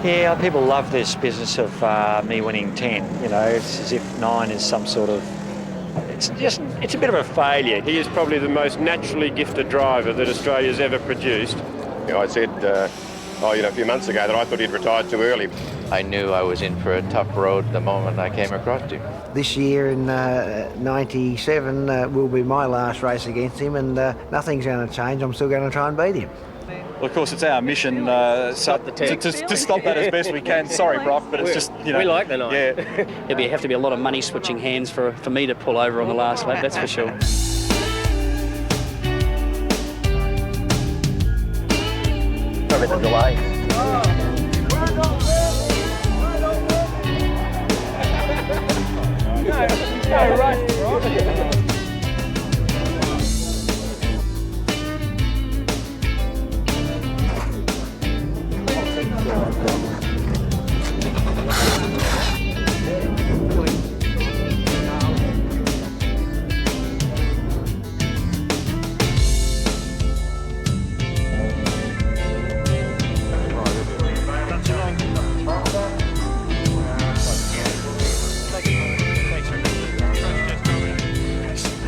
Yeah, people love this business of me winning 10. You know, it's as if 9 is some sort of... It's a bit of a failure. He is probably the most naturally gifted driver that Australia's ever produced. I said, a few months ago that I thought he'd retired too early. I knew I was in for a tough road the moment I came across him. This year in 97 will be my last race against him, and nothing's going to change. I'm still going to try and beat him. Well, of course, it's our mission to stop that as best we can. Sorry, Brock, but it's just, We like the night. Yeah. There'll have to be a lot of money switching hands for me to pull over on the last lap, that's for sure. Sorry about the delay.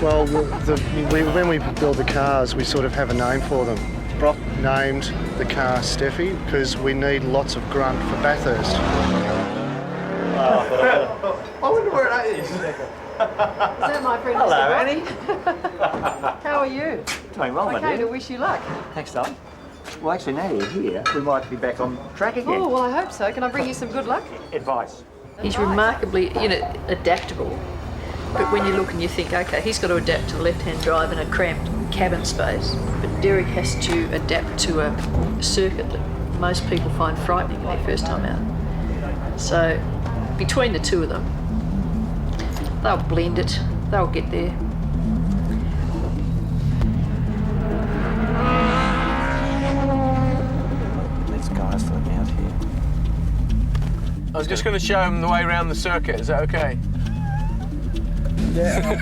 Well, when we build the cars, we sort of have a name for them. Brock named the car Steffi because we need lots of grunt for Bathurst. I wonder where that is. Is that my friend? Hello, Mr. Annie. How are you? Doing well, my Okay, dear. to wish you luck. Thanks, Don. Well, actually, now you're here, we might be back on track again. Oh, well, I hope so. Can I bring you some good luck? Advice. He's remarkably, adaptable. But when you look and you think, OK, he's got to adapt to the left-hand drive in a cramped cabin space. But Derek has to adapt to a circuit that most people find frightening their first time out. So between the two of them, they'll blend it, they'll get there. These guys let me out here. I was just going to show him the way around the circuit. Is that okay? Yeah.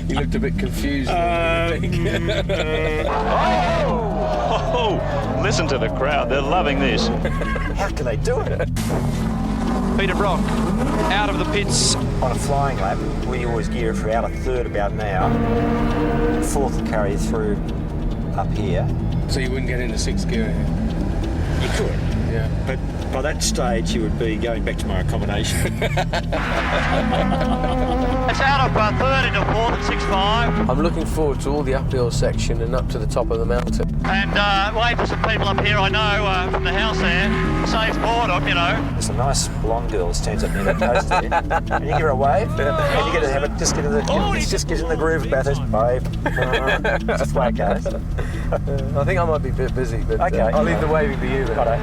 He looked a bit confused. Oh, listen to the crowd. They're loving this. How can they do it? Peter Brock, out of the pits. On a flying lap, we always gear it for out a third about now. Fourth will carry you through up here. So you wouldn't get into sixth gear here? You could. Yeah. But by that stage, you would be going back to my accommodation. It's out of third into fourth at 6.5. I'm looking forward to all the uphill section and up to the top of the mountain. And wait for some people up here I know from the house there. Safe boredom, There's a nice blonde girl that stands up near that post there. And you give her a wave, and you get to have it, just get in the groove of Bathurst, babe. That's the way it goes. I think I might be a bit busy, but Okay. I'll leave the waving to you then. Righto.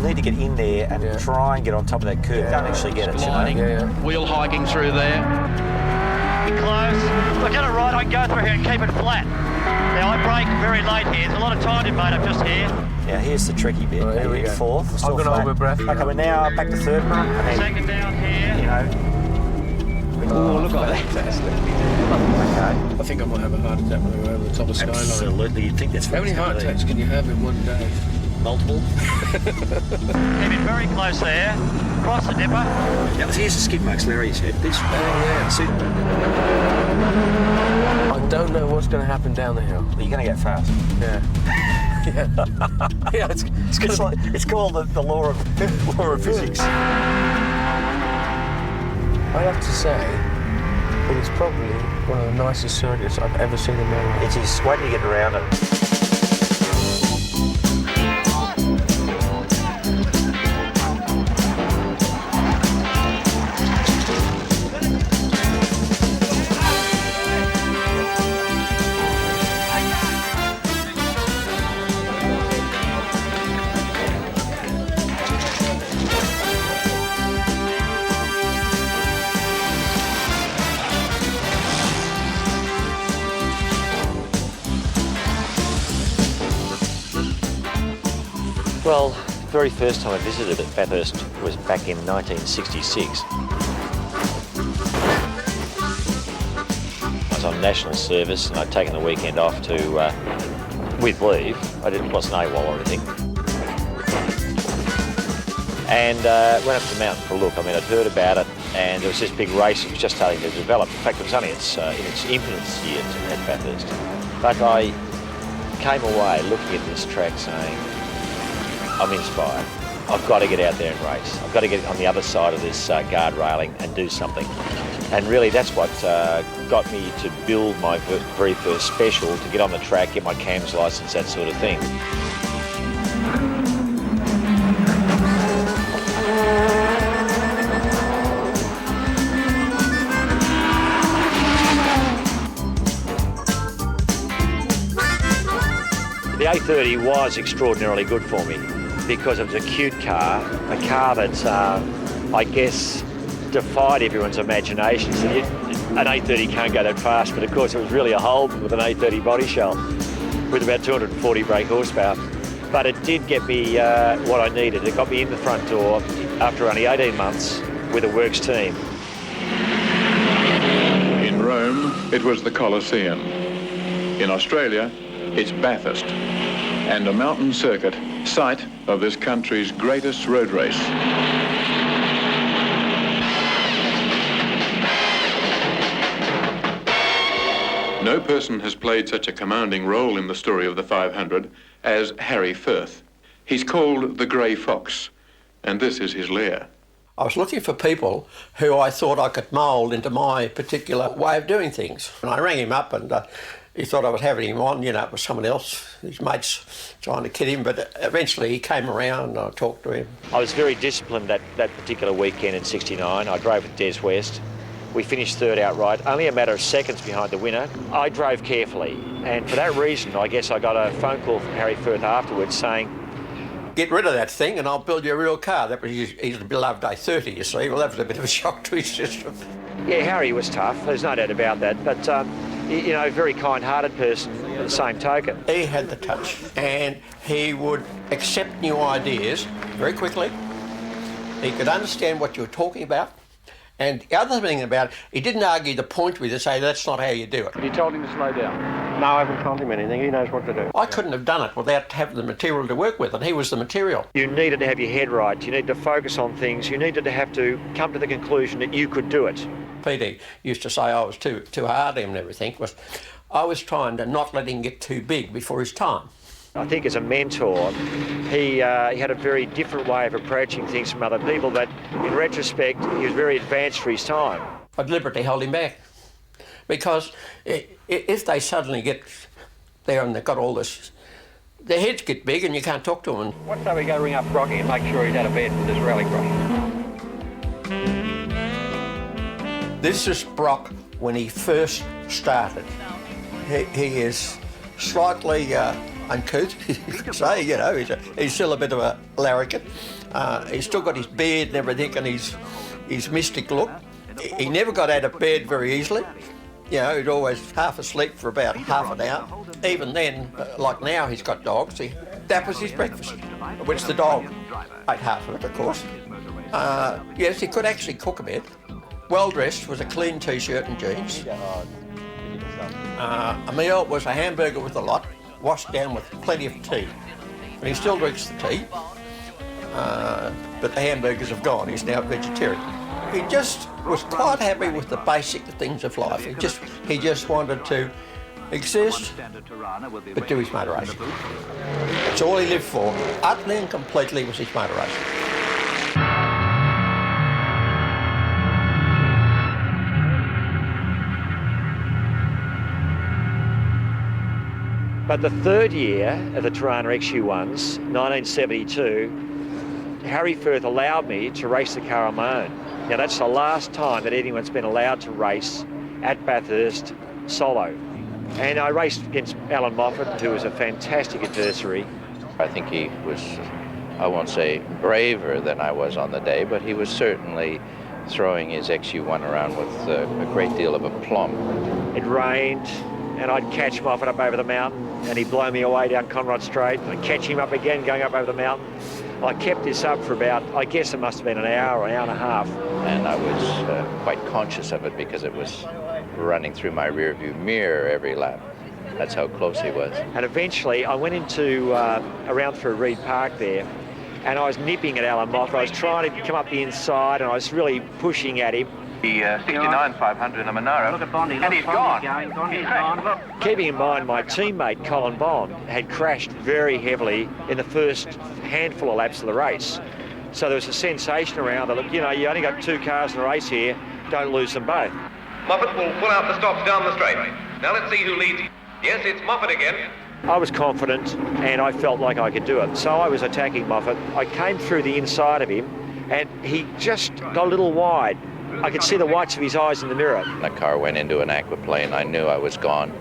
Need to get in there and try and get on top of that curve. You can't actually get it, Yeah. Wheel hiking through there. Be close. If I get it right, I can go through here and keep it flat. Now I brake very late here. There's a lot of time to be made up just here. Now here's the tricky bit. Right, here we go. Fourth, I'm still going to flat. hold my breath. Okay, we're now back to third, and then, Second down here. Oh, look at that. Okay. I think I might have a heart attack when I go over the top of Skyline. Absolutely, you'd think that's How many heart attacks can you have in one day? Multiple. Keep it very close there. Cross the dipper. Yeah, here's the skid marks Larry said. This yeah. I don't know what's going to happen down the hill. You're going to get fast. Yeah. Yeah, it's called the law of physics. I have to say, it is probably one of the nicest circuits I've ever seen in my life. It is. Wait till you get around it. Well, the very first time I visited at Bathurst was back in 1966. I was on national service and I'd taken the weekend off to with leave. Wasn't AWOL or anything. And went up to the mountain for a look. I mean, I'd heard about it, and there was this big race that was just starting to develop. In fact, it was only in its infancy at Bathurst. But I came away looking at this track saying, I'm inspired. I've got to get out there and race. I've got to get on the other side of this guard railing and do something. And really that's what got me to build my very first special, to get on the track, get my CAMS licence, that sort of thing. The A30 was extraordinarily good for me because it was a cute car, a car that I guess defied everyone's imagination. So an A30 can't go that fast, but of course it was really a Holden with an A30 body shell with about 240 brake horsepower. But it did get me what I needed. It got me in the front door after only 18 months with a works team. In Rome, it was the Colosseum. In Australia, it's Bathurst, and a mountain circuit, site of this country's greatest road race. No person has played such a commanding role in the story of the 500 as Harry Firth. He's called the Grey Fox, and this is his lair. I was looking for people who I thought I could mould into my particular way of doing things. And I rang him up and he thought I was having him on, it was someone else, his mates trying to kid him, but eventually he came around and I talked to him. I was very disciplined that particular weekend in '69. I drove with Des West. We finished third outright, only a matter of seconds behind the winner. I drove carefully, and for that reason, I guess I got a phone call from Harry Firth afterwards saying, get rid of that thing and I'll build you a real car. That was his beloved A30, you see. Well, that was a bit of a shock to his system. Yeah, Harry was tough, there's no doubt about that, but a very kind-hearted person at the same token. He had the touch, and he would accept new ideas very quickly. He could understand what you were talking about. And the other thing about it, he didn't argue the point with you, say, that's not how you do it. You told him to slow down? No, I haven't told him anything. He knows what to do. I couldn't have done it without having the material to work with, and he was the material. You needed to have your head right. You needed to focus on things. You needed to have to come to the conclusion that you could do it. PD used to say I was too hard on him and everything. I was trying to not let him get too big before his time. I think as a mentor, he had a very different way of approaching things from other people that, in retrospect, he was very advanced for his time. I deliberately held him back because if they suddenly get there and they've got all this, their heads get big and you can't talk to them. What day we go ring up Brocky and make sure he's out of bed with his rallycross? This is Brock when he first started. He is slightly uncouth, you could say, he's still a bit of a larrikin. He's still got his beard and everything and his mystic look. He never got out of bed very easily. He'd always half asleep for about half an hour. Even then, like now he's got dogs, that was his breakfast, which the dog ate half of it, of course. Yes, he could actually cook a bit. Well dressed, was a clean t-shirt and jeans. A meal was a hamburger with a lot, washed down with plenty of tea. And he still drinks the tea, but the hamburgers have gone. He's now vegetarian. He just was quite happy with the basic things of life. He just wanted to exist, but do his motor racing. That's all he lived for. Utterly and completely was his motor racing. But the third year of the Torana XU1s, 1972, Harry Firth allowed me to race the car on my own. Now that's the last time that anyone's been allowed to race at Bathurst solo. And I raced against Alan Moffat, who was a fantastic adversary. I think he was, I won't say braver than I was on the day, but he was certainly throwing his XU1 around with a great deal of aplomb. It rained, and I'd catch Moffat up over the mountain, and he'd blow me away down Conrod Straight. I'd catch him up again, going up over the mountain. I kept this up for about, I guess it must have been an hour or an hour and a half. And I was quite conscious of it because it was running through my rear view mirror every lap. That's how close he was. And eventually I went into around through Reed Park there, and I was nipping at Alan Moffat. I was trying to come up the inside, and I was really pushing at him. The 69 500 in the Monaro. Look at Bondi. And he's gone. He's gone. Look. Keeping in mind my teammate Colin Bond had crashed very heavily in the first handful of laps of the race. So there was a sensation around that, look, you know, you only got 2 cars in the race here, don't lose them both. Moffat will pull out the stops down the straight. Now let's see who leads. Yes, it's Moffat again. I was confident and I felt like I could do it. So I was attacking Moffat. I came through the inside of him and he just got a little wide. I could see the whites of his eyes in the mirror. The car went into an aquaplane. I knew I was gone.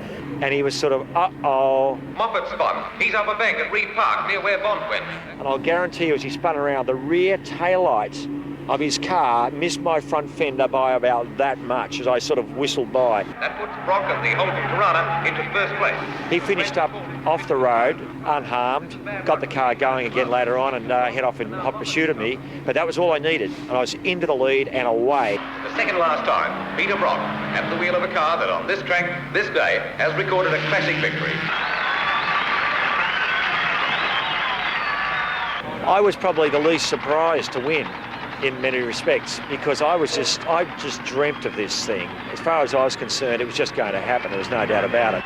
And he was sort of, uh-oh. Moffat spun. He's up a bank at Reed Park, near where Bond went. And I'll guarantee you, as he spun around, the rear taillights of his car missed my front fender by about that much as I sort of whistled by. That puts Brock and the Holden Tirana into first place. He finished up off the road, unharmed, got the car going again later on and head off in hot pursuit of me. But that was all I needed. And I was into the lead and away. The second last time, Peter Brock at the wheel of a car that on this track, this day, has recorded a classic victory. I was probably the least surprised to win in many respects because I just dreamt of this thing. As far as I was concerned, it was just going to happen. There was no doubt about it.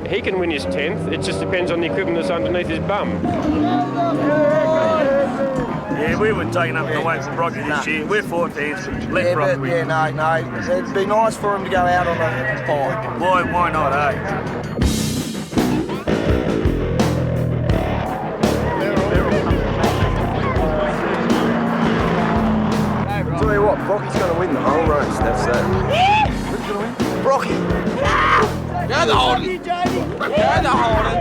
He can win his 10th. It just depends on the equipment that's underneath his bum. Yeah, we weren't taking up the weight from Brocky this year. We're Ford fans. Let Brock win. Yeah, no. It'd be nice for him to go out on the pole. Why not, eh? Tell you what, Brocky's going to win the whole race. That's that. Who's going to win? Brocky. Go the Holden. Go the Holden.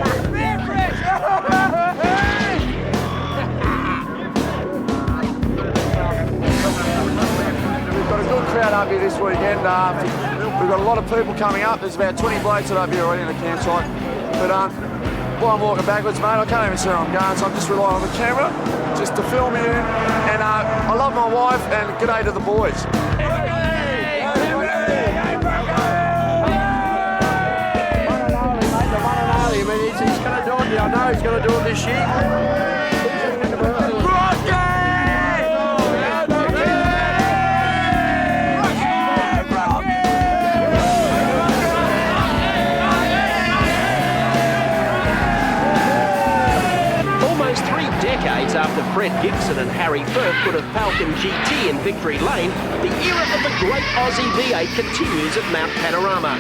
We've got a good crowd up here this weekend. We've got a lot of people coming up. There's about 20 blokes that are up here already in the campsite. But while I'm walking backwards, mate, I can't even see where I'm going, so I'm just relying on the camera just to film you. And I love my wife, and g'day to the boys. He's going to do it. I know he's going to do it this year. Almost 3 decades after Fred Gibson and Harry Firth put a Falcon GT in Victory Lane, the era of the great Aussie V8 continues at Mount Panorama.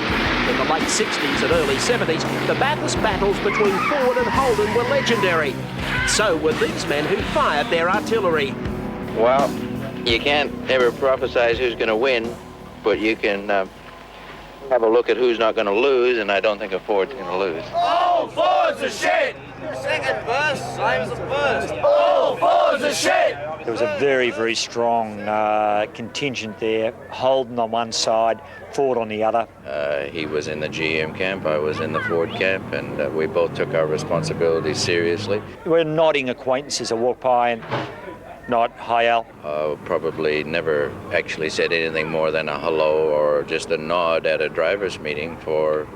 In the late 60s and early 70s, the Bathurst battles between Ford and Holden were legendary. So were these men who fired their artillery. Well, you can't ever prophesize who's going to win, but you can have a look at who's not going to lose, and I don't think a Ford's going to lose. All Fords are shit! Second verse, same as the first. All Fords are shit! There was a very, very strong contingent there. Holden on one side, Ford on the other. He was in the GM camp, I was in the Ford camp, and we both took our responsibilities seriously. We're nodding acquaintances. I walk by and nod, hi Al. Probably never actually said anything more than a hello or just a nod at a driver's meeting for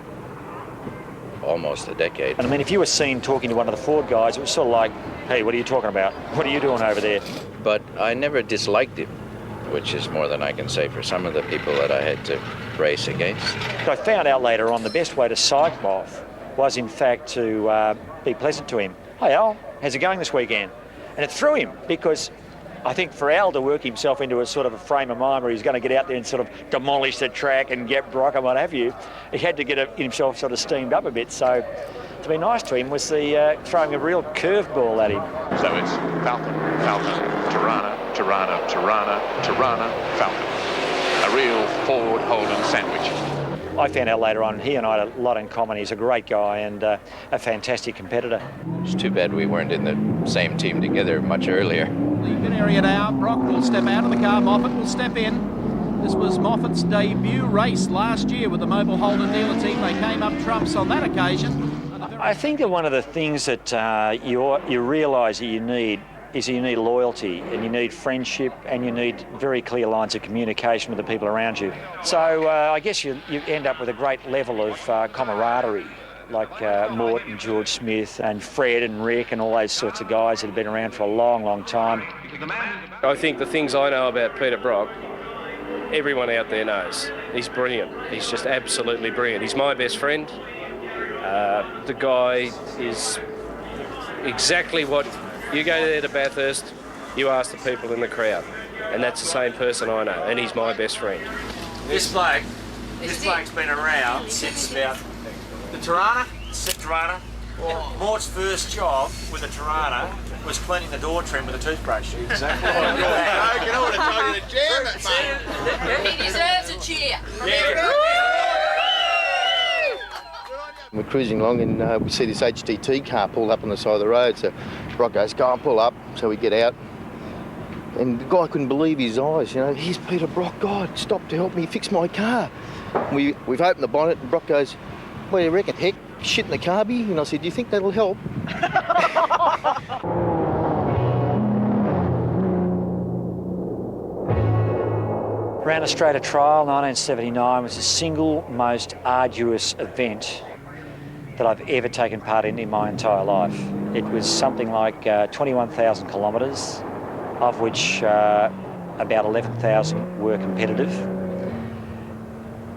almost a decade. And I mean, if you were seen talking to one of the Ford guys, it was sort of like, hey, what are you talking about? What are you doing over there? But I never disliked him, which is more than I can say for some of the people that I had to race against. I found out later on the best way to psych him off was in fact to be pleasant to him. Hey Al, how's it going this weekend? And it threw him because I think for Al to work himself into a sort of a frame of mind where he's going to get out there and sort of demolish the track and get Brock and what have you, he had to get himself sort of steamed up a bit. So to be nice to him was the throwing a real curveball at him. So it's Falcon, Tirana, Tirana, Tirana, Tirana, Falcon. A real Ford Holden sandwich. I found out later on, he and I had a lot in common. He's a great guy and a fantastic competitor. It's too bad we weren't in the same team together much earlier. Leave an area now. Brock will step out of the car. Moffat will step in. This was Moffat's debut race last year with the Mobile Holden dealer team. They came up trumps on that occasion. I think that one of the things that you realise that you need is you need loyalty and you need friendship and you need very clear lines of communication with the people around you. So I guess you end up with a great level of camaraderie, like Mort and George Smith and Fred and Rick and all those sorts of guys that have been around for a long, long time. I think the things I know about Peter Brock, everyone out there knows. He's brilliant. He's just absolutely brilliant. He's my best friend. The guy is exactly what you go there to Bathurst, you ask the people in the crowd, and that's the same person I know, and he's my best friend. This bloke's been around since about the Tirana. Mort's first job with the Tirana was cleaning the door trim with a toothbrush. Exactly. You know what I told you to jam it, mate. He deserves a cheer. We're cruising along and we see this HDT car pull up on the side of the road. So Brock goes, go and pull up. So we get out. And the guy couldn't believe his eyes. You know, here's Peter Brock. God, stop to help me fix my car. We've opened the bonnet and Brock goes, what do you reckon? Heck, shit in the carby? And I said, do you think that'll help? Round Australia Trial 1979 was the single most arduous event that I've ever taken part in my entire life. It was something like 21,000 kilometres, of which about 11,000 were competitive.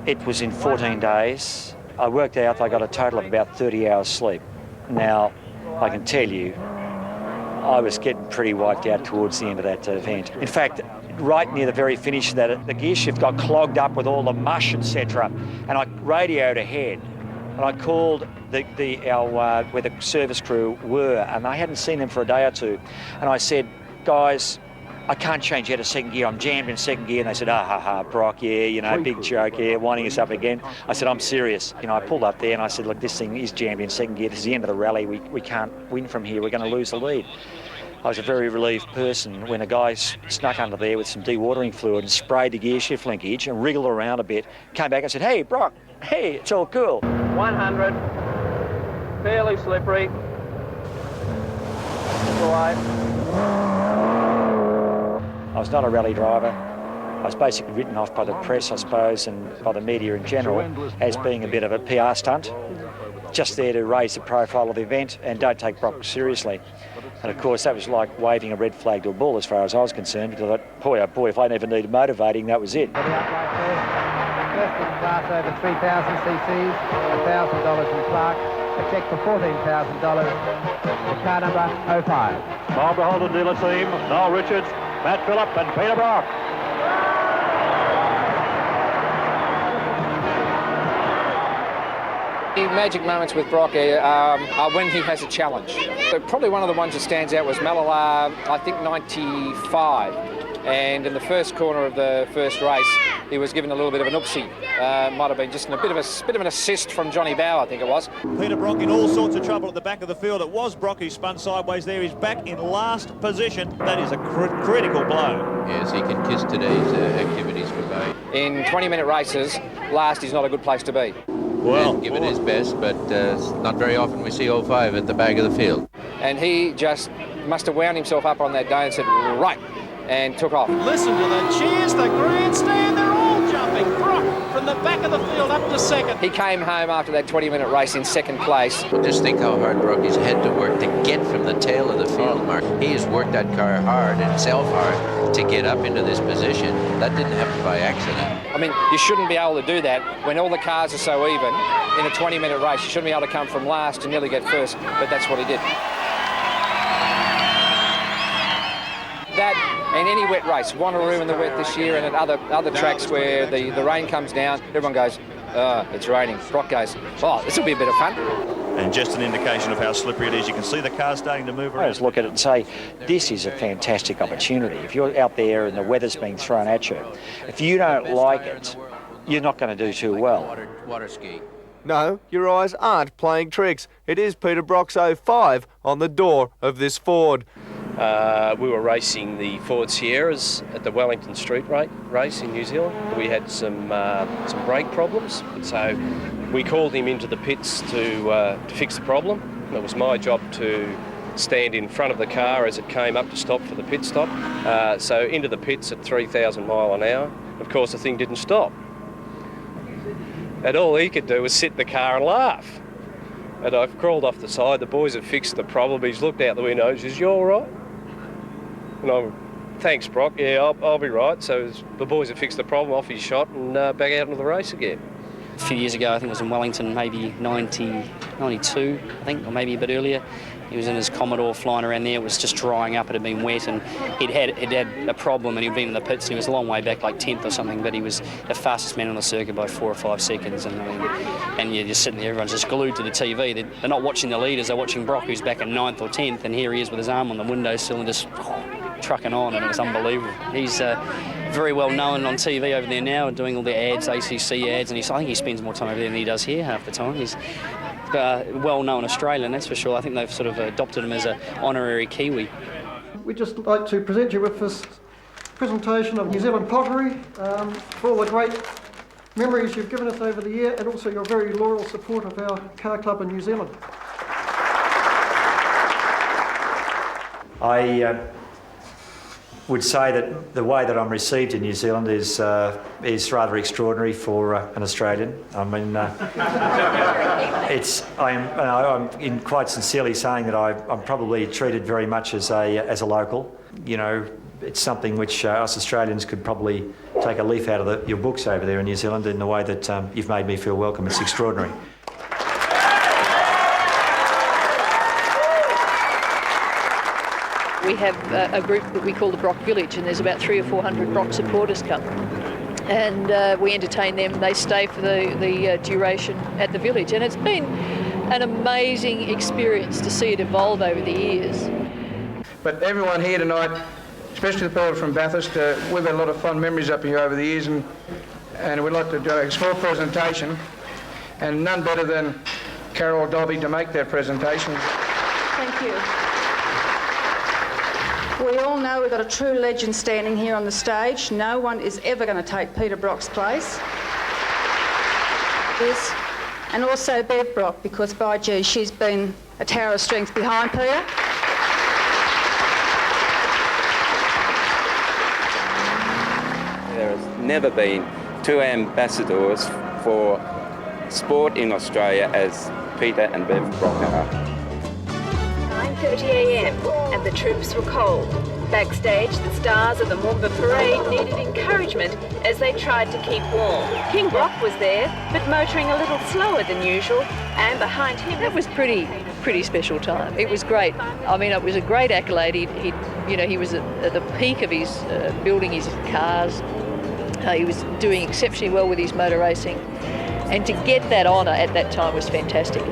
It was in 14 days. I worked out I got a total of about 30 hours sleep. Now, I can tell you, I was getting pretty wiped out towards the end of that event. In fact, right near the very finish of that, the gear shift got clogged up with all the mush, etc. And I radioed ahead, and I called where the service crew were, and I hadn't seen them for a day or two. And I said, guys, I can't change out of second gear. I'm jammed in second gear. And they said, Brock, yeah, you know, big joke here, winding us up again. I said, I'm serious. You know, I pulled up there and I said, look, this thing is jammed in second gear. This is the end of the rally. We can't win from here. We're going to lose the lead. I was a very relieved person when a guy snuck under there with some dewatering fluid and sprayed the gear shift linkage and wriggled around a bit, came back and said, hey, Brock, hey, it's all cool. 100, fairly slippery. I was not a rally driver. I was basically written off by the press, I suppose, and by the media in general as being a bit of a PR stunt, just there to raise the profile of the event and don't take Brock seriously. And of course, that was like waving a red flag to a bull as far as I was concerned, because I thought, boy, oh boy, if I never needed motivating, that was it. First in class over 3,000 cc's, $1,000 in plaque, a cheque for $14,000, car number 05. Barbara Holden dealer team, Noel Richards, Matt Phillip and Peter Brock. The magic moments with Brock are when he has a challenge. But probably one of the ones that stands out was Mallala, I think 95. And in the first corner of the first race, he was given a little bit of an oopsie. Might have been just a bit of an assist from Johnny Bower, I think it was. Peter Brock in all sorts of trouble at the back of the field. It was Brock who spun sideways there. He's back in last position. That is a critical blow. Yes, he can kiss today's activities goodbye. In 20-minute races, last is not a good place to be. Well, give it his best, but it's not very often we see 05 at the back of the field. And he just must have wound himself up on that day and said, right, and took off. Listen to the cheers, the grandstand, they're all jumping. Brock from the back of the field up to second. He came home after that 20-minute race in second place. Well, just think how hard Brock has had to work to get from the tail of the field, Mark. He has worked that car hard and himself hard to get up into this position. That didn't happen by accident. I mean, you shouldn't be able to do that when all the cars are so even in a 20-minute race. You shouldn't be able to come from last and nearly get first, but that's what he did. That and any wet race, Wanneroo in the wet this year and at other tracks where the rain comes down, everyone goes, oh, it's raining. Brock goes, oh, this will be a bit of fun. And just an indication of how slippery it is. You can see the car starting to move around. I just look at it and say, this is a fantastic opportunity. If you're out there and the weather's being thrown at you, if you don't like it, you're not going to do too well. Water ski. No, your eyes aren't playing tricks. It is Peter Brock's 05 on the door of this Ford. We were racing the Ford Sierras at the Wellington Street race in New Zealand. We had some brake problems, so we called him into the pits to fix the problem. It was my job to stand in front of the car as it came up to stop for the pit stop. So into the pits at 3,000 mile an hour. Of course, the thing didn't stop. And all he could do was sit in the car and laugh. And I've crawled off the side. The boys have fixed the problem. He's looked out the window and says, "You all right?" And I'm, "Thanks, Brock. Yeah, I'll be right." So the boys have fixed the problem, off his shot, and back out into the race again. A few years ago, I think it was in Wellington, maybe 92, I think, or maybe a bit earlier. He was in his Commodore flying around there. It was just drying up. It had been wet, and it had a problem, and he'd been in the pits, and he was a long way back, like 10th or something, but he was the fastest man on the circuit by 4 or 5 seconds. And you're just sitting there, everyone's just glued to the TV. They're not watching the leaders, they're watching Brock, who's back in 9th or 10th, and here he is with his arm on the windowsill and just trucking on, and it was unbelievable. He's very well known on TV over there now, and doing all the ads, ACC ads, and I think he spends more time over there than he does here half the time. He's well-known Australian, that's for sure. I think they've sort of adopted him as an honorary Kiwi. We'd just like to present you with this presentation of New Zealand pottery for all the great memories you've given us over the year, and also your very loyal support of our car club in New Zealand. I would say that the way that I'm received in New Zealand is rather extraordinary for an Australian. I mean, I'm in quite sincerely saying that I'm probably treated very much as a local. You know, it's something which us Australians could probably take a leaf out of your books over there in New Zealand in the way that you've made me feel welcome. It's extraordinary. We have a group that we call the Brock Village, and there's about 300 or 400 Brock supporters come. And we entertain them. They stay for the duration at the village. And it's been an amazing experience to see it evolve over the years. But everyone here tonight, especially the people from Bathurst, we've had a lot of fond memories up here over the years, and we'd like to do a small presentation, and none better than Carol Dobby to make that presentation. Thank you. We all know we've got a true legend standing here on the stage. No one is ever going to take Peter Brock's place. Yes. And also Bev Brock, because by gee, she's been a tower of strength behind Peter. There has never been 2 ambassadors for sport in Australia as Peter and Bev Brock are. 9:30 a.m. and the troops were cold. Backstage, the stars of the Moomba Parade needed encouragement as they tried to keep warm. King Brock was there, but motoring a little slower than usual, and behind him... That was pretty special time. It was great. I mean, it was a great accolade. He was at the peak of his building his cars. He was doing exceptionally well with his motor racing, and to get that honour at that time was fantastic.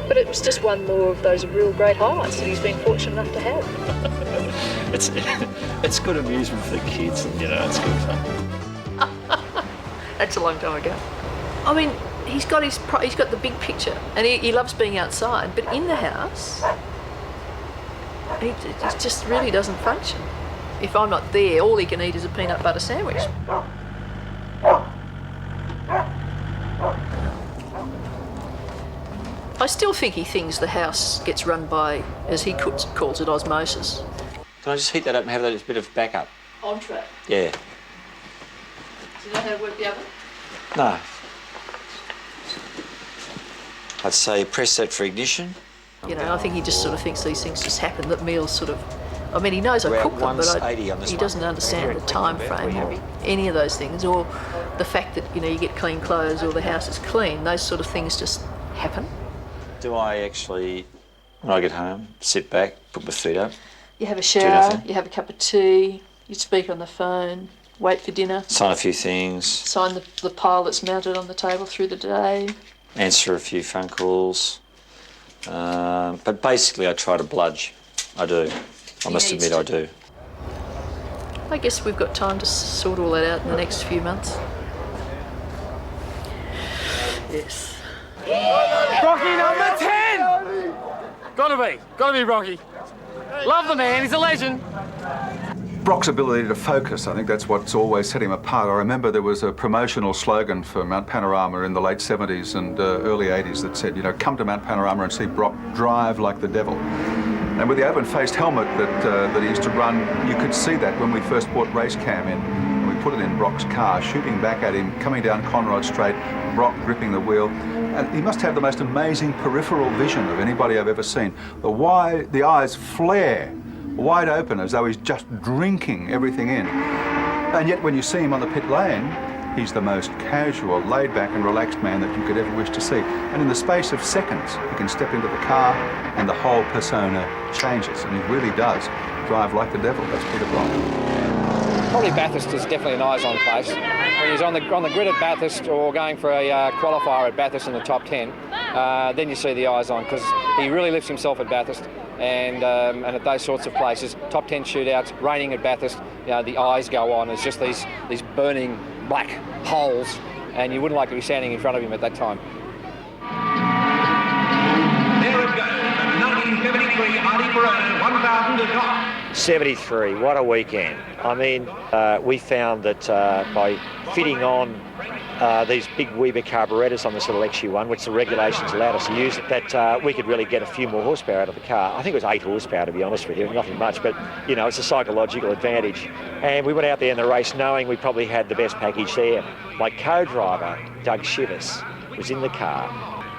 But it was just one more of those real great highlights that he's been fortunate enough to have. It's good amusement for the kids, you know, it's good fun. That's a long time ago. I mean, he's got the big picture, and he loves being outside, but in the house, he just really doesn't function. If I'm not there, all he can eat is a peanut butter sandwich. I still think he thinks the house gets run by, as he calls it, osmosis. Can I just heat that up and have that as a bit of backup? Entree. Yeah. Do you know how to work the oven? No. I'd say press that for ignition. You know, I think he just sort of thinks these things just happen, that meals sort of... I mean, he knows I cook them, but he doesn't understand the time frame or any of those things, or the fact that, you know, you get clean clothes or the house is clean. Those sort of things just happen. Do I actually, when I get home, sit back, put my feet up? You have a shower, you have a cup of tea, you speak on the phone, wait for dinner. Sign a few things. Sign the pile that's mounted on the table through the day. Answer a few phone calls. But basically I try to bludge. I do. I must admit I do. I guess we've got time to sort all that out in the next few months. Yes. Brocky number 10! Gotta be Brocky. Love the man, he's a legend. Brock's ability to focus, I think that's what's always set him apart. I remember there was a promotional slogan for Mount Panorama in the late 70s and early 80s that said, you know, come to Mount Panorama and see Brock drive like the devil. And with the open-faced helmet that he used to run, you could see that when we first brought race cam in. And we put it in Brock's car, shooting back at him, coming down Conrod Straight, Brock gripping the wheel. And he must have the most amazing peripheral vision of anybody I've ever seen. The eyes flare wide open as though he's just drinking everything in. And yet when you see him on the pit lane, he's the most casual, laid-back and relaxed man that you could ever wish to see. And in the space of seconds, he can step into the car and the whole persona changes. And he really does drive like the devil. That's Peter Brock. Probably Bathurst is definitely an eyes-on place. When he's on the grid at Bathurst or going for a qualifier at Bathurst in the top 10, then you see the eyes-on, because he really lifts himself at Bathurst. And at those sorts of places, top 10 shootouts, raining at Bathurst, you know, the eyes go on. It's just these burning black holes, and you wouldn't like to be standing in front of him at that time. There it goes, 1973, Artie Perone, 1,000 is off. 73, what a weekend. I mean, we found that by fitting on these big Weber carburetors on this little XU1, which the regulations allowed us to use, that we could really get a few more horsepower out of the car. I think it was 8 horsepower, to be honest with you, nothing much, but, you know, it's a psychological advantage. And we went out there in the race knowing we probably had the best package there. My co-driver, Doug Shivers, was in the car,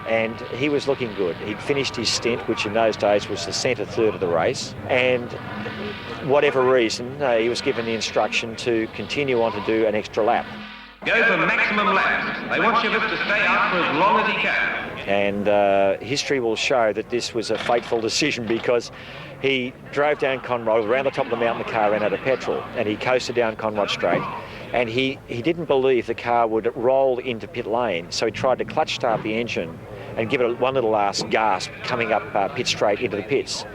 and he was looking good. He'd finished his stint, which in those days was the centre third of the race, and whatever reason, he was given the instruction to continue on to do an extra lap. Go for maximum laps. They want Shivers to stay out for as long as he can. And history will show that this was a fateful decision, because he drove down Conrod, around the top of the mountain the car ran out of petrol, and he coasted down Conrod Straight, and he didn't believe the car would roll into pit lane, so he tried to clutch start the engine and give it one little last gasp coming up pit straight into the pits.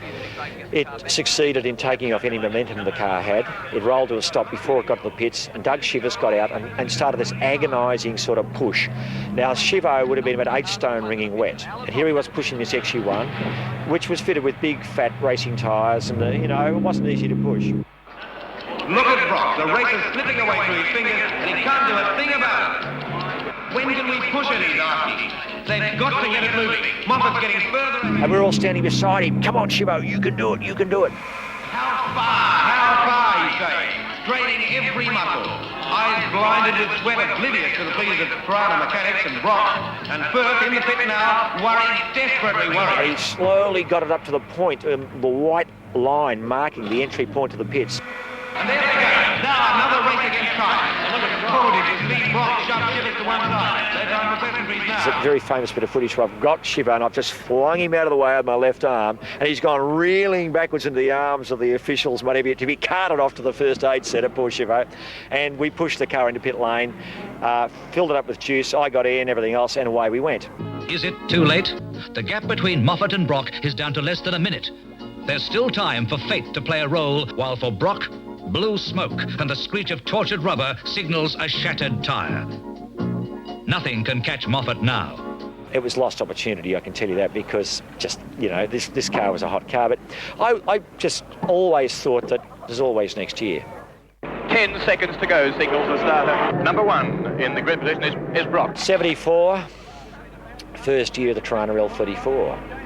It succeeded in taking off any momentum the car had. It rolled to a stop before it got to the pits, and Doug Shivers got out and started this agonising sort of push. Now, Shivo would have been about 8 stone wringing wet, and here he was pushing this XU1, which was fitted with big, fat racing tyres, and, you know, it wasn't easy to push. Look at Brock. The race is slipping away through his fingers, and he can't do a thing about it. When can we push it, he's asking. They've got to get it moving. Moffat's getting further ahead. And we're all standing beside him. Come on, Shivo, you can do it, you can do it. How far, he says, straining every muscle. Eyes blinded with sweat, oblivious to the pleas of Toronto mechanics and Brock. And Firth in the pit now, worried, desperately worried. He slowly got it up to the point, the white line marking the entry point to the pits. And there they go. Now another race against time. And look at Colding, you see Brock shove Shivers to one side. They're down for pleasantries now. It's a very famous bit of footage where I've got Shivo and I've just flung him out of the way with my left arm, and he's gone reeling backwards into the arms of the officials, whatever, to be carted off to the first aid centre, poor Shivo. And we pushed the car into pit lane, filled it up with juice, I got in, everything else, and away we went. Is it too late? The gap between Moffat and Brock is down to less than a minute. There's still time for fate to play a role, while for Brock, blue smoke and the screech of tortured rubber signals a shattered tyre. Nothing can catch Moffat now. It was lost opportunity, I can tell you that, because just, you know, this car was a hot car, but I just always thought that there's always next year. 10 seconds to go, signals the starter. Number 1 in the grid position is Brock. 74, first year of the Toronto L34.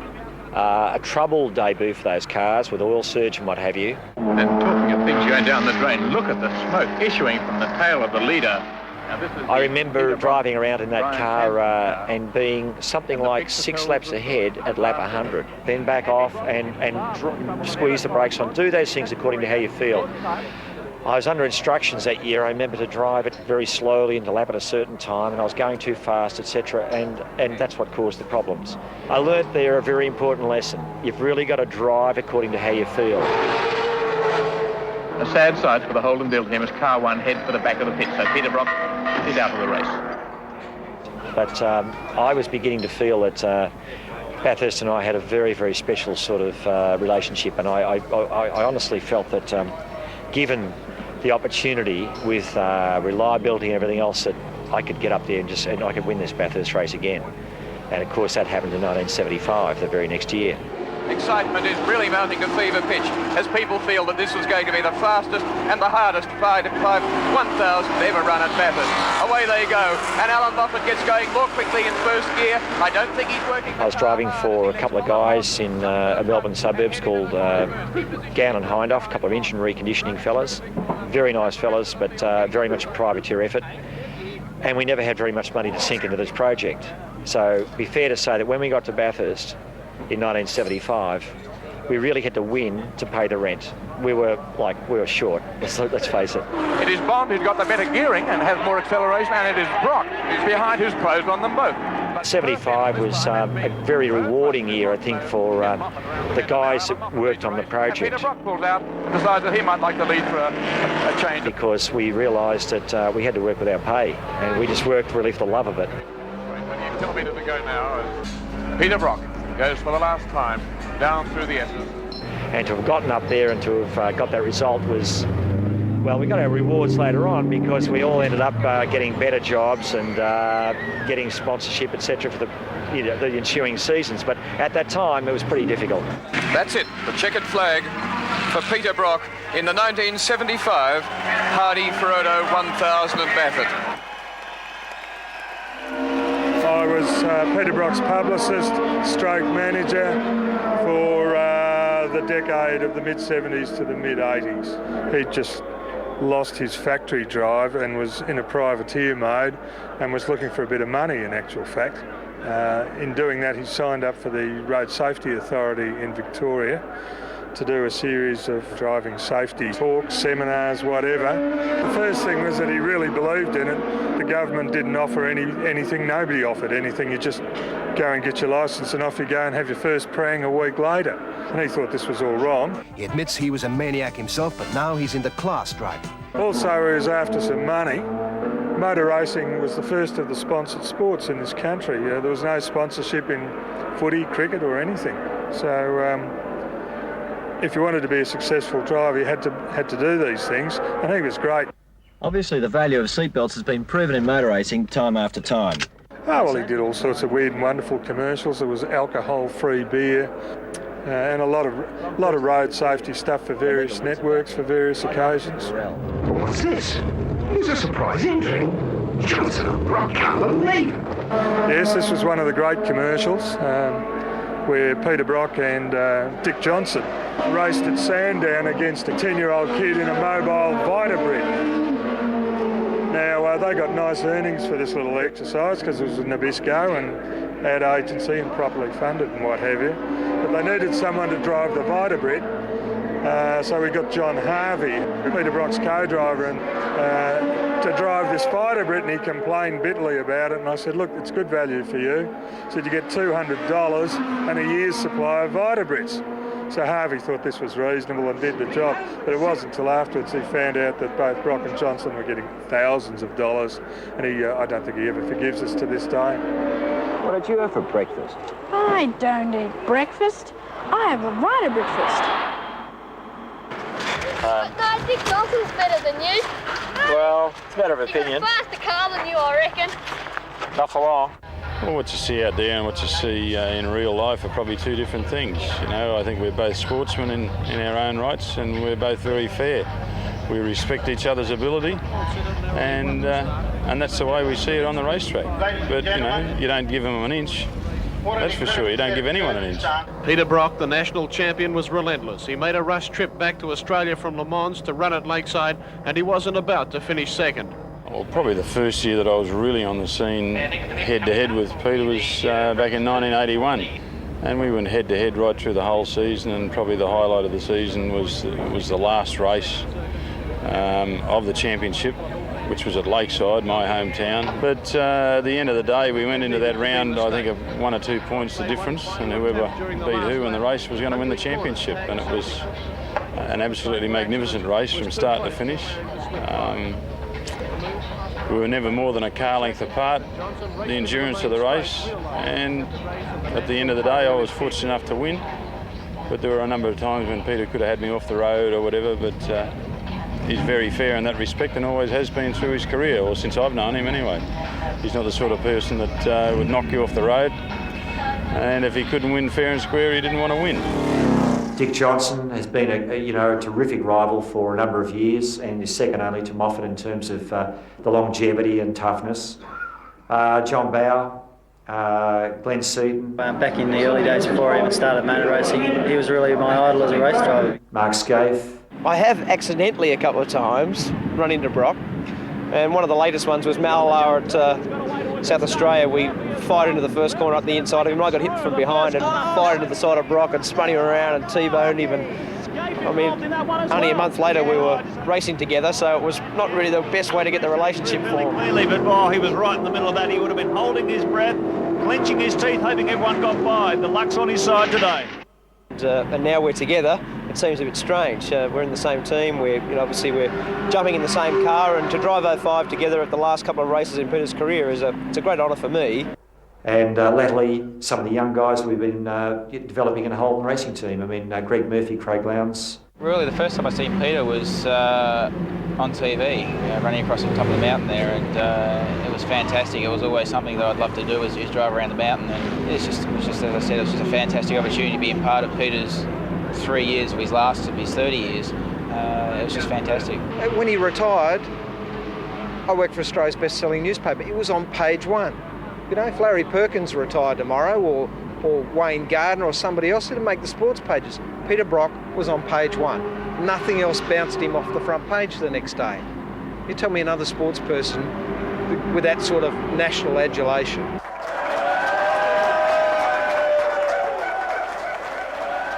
A troubled debut for those cars with oil surge and what have you. And talking of things going down the drain, look at the smoke issuing from the tail of the leader. Now, this is I remember driving around in that car and being something like 6 laps ahead at lap 100, then back off and squeeze the brakes on. Do those things according to how you feel. I was under instructions that year, I remember, to drive it very slowly and to lap at a certain time, and I was going too fast, etc., and that's what caused the problems. I learnt there a very important lesson. You've really got to drive according to how you feel. A sad sight for the Holden Bill team as car 1 heads for the back of the pit, so Peter Brock is out of the race. But I was beginning to feel that Bathurst and I had a very, very special sort of relationship, and I honestly felt that given the opportunity with reliability and everything else, that I could get up there and I could win this Bathurst race again. And of course that happened in 1975, the very next year. excitement is really mounting to fever pitch as people feel that this was going to be the fastest and the hardest 1,000 ever run at Bathurst. Away they go, and Alan Moffat gets going more quickly in first gear. I don't think he's working. I was driving for a couple of guys in a Melbourne suburbs called Gown and Hindhoff, a couple of engine reconditioning fellas. Very nice fellas, but very much a privateer effort. And we never had very much money to sink into this project. So it'd be fair to say that when we got to Bathurst in 1975, we really had to win to pay the rent. We were short, let's face it. It is Bond who's got the better gearing and has more acceleration, and it is Brock who's behind who's closed on them both. 75 was a very rewarding year, I think, for the guys that worked on the project. Peter Brock pulls out and decides that he might like to lead for a change. Because we realised that we had to work with our pay, and we just worked really for the love of it. 20 kilometres to go now. Peter Brock goes for the last time down through the S's. And to have gotten up there and to have got that result was, well, we got our rewards later on because we all ended up getting better jobs and getting sponsorship, etc. for the ensuing seasons. But at that time, it was pretty difficult. That's it, the checkered flag for Peter Brock in the 1975 Hardy Ferodo 1000 at Bathurst. I was Peter Brock's publicist, stroke manager for the decade of the mid-70s to the mid-80s. He just lost his factory drive and was in a privateer mode and was looking for a bit of money, in actual fact. In doing that, he signed up for the Road Safety Authority in Victoria to do a series of driving safety talks, seminars, whatever. The first thing was that he really believed in it. The government didn't offer anything, nobody offered anything. You just go and get your licence and off you go and have your first prang a week later. And he thought this was all wrong. He admits he was a maniac himself, but now he's into class driving. Also, he was after some money. Motor racing was the first of the sponsored sports in this country. There was no sponsorship in footy, cricket or anything. So if you wanted to be a successful driver, you had to do these things, and he was great. Obviously, the value of seatbelts has been proven in motor racing time after time. Oh, well, he did all sorts of weird and wonderful commercials. There was alcohol-free beer and a lot of road safety stuff for various networks for various occasions. What's this? Here's a surprise entry. Johnson and Brock can't believe it. Yes, this was one of the great commercials. Where Peter Brock and Dick Johnson raced at Sandown against a 10-year-old kid in a mobile Vitabrit. Now, they got nice earnings for this little exercise because it was in Nabisco and ad agency and properly funded and what have you. But they needed someone to drive the Vitabrit, so we got John Harvey, Peter Brock's co-driver, and to drive this Vitabrit, and he complained bitterly about it. And I said, look, it's good value for you. He said, you get $200 and a year's supply of Vitabrits. So Harvey thought this was reasonable and did the job. But it wasn't until afterwards he found out that both Brock and Johnson were getting thousands of dollars. And I don't think he ever forgives us to this day. What did you have for breakfast? I don't eat breakfast. I have a Vitabrit. No, I think Johnson's better than you. Well, it's a matter of opinion. He's a faster car than you, I reckon. Not for long. Well, what you see out there and what you see in real life are probably two different things. You know, I think we're both sportsmen in our own rights, and we're both very fair. We respect each other's ability, and that's the way we see it on the racetrack. But, you know, you don't give them an inch. That's for sure. You don't give anyone an inch. Peter Brock, the national champion, was relentless. He made a rush trip back to Australia from Le Mans to run at Lakeside, and he wasn't about to finish second. Well, probably the first year that I was really on the scene head-to-head with Peter was back in 1981. And we went head-to-head right through the whole season, and probably the highlight of the season was the last race of the championship, which was at Lakeside, my hometown. But at the end of the day, we went into that round, I think, of 1 or 2 points the difference, and whoever beat who in the race was going to win the championship. And it was an absolutely magnificent race from start to finish. We were never more than a car length apart, the endurance of the race, and at the end of the day, I was fortunate enough to win. But there were a number of times when Peter could have had me off the road or whatever, but he's very fair in that respect and always has been through his career, or since I've known him anyway. He's not the sort of person that would knock you off the road. and if he couldn't win fair and square, he didn't want to win. Dick Johnson has been a terrific rival for a number of years and is second only to Moffat in terms of the longevity and toughness. John Bowe, Glenn Seaton. Back in the early days before I even started motor racing, he was really my idol as a race driver. Mark Scaife. I have accidentally a couple of times run into Brock, and one of the latest ones was Malala at South Australia. We fired into the first corner up the inside of him. I got hit from behind and fired into the side of Brock and spun him around and T-boned him. And I mean, only a month later we were racing together, so it was not really the best way to get the relationship formed. Clearly, but he was right in the middle of that. He would have been holding his breath, clenching his teeth, hoping everyone got by. The luck's on his side today. And now we're together. It seems a bit strange. We're in the same team. Obviously we're jumping in the same car, and to drive 05 together at the last couple of races in Peter's career it's a great honour for me. And latterly, some of the young guys we've been developing in a Holden racing team. I mean, Greg Murphy, Craig Lowndes. Really, the first time I seen Peter was on TV, running across the top of the mountain there, and it was fantastic. It was always something that I'd love to do is drive around the mountain, and it was just, as I said, it was just a fantastic opportunity being part of Peter's 3 years of his last of his 30 years. It was just fantastic. When he retired, I worked for Australia's best-selling newspaper. It was on page one. You know, if Larry Perkins retired tomorrow, or Wayne Gardner or somebody else, it'd make the sports pages. Peter Brock was on page one. Nothing else bounced him off the front page the next day. You tell me another sports person with that sort of national adulation.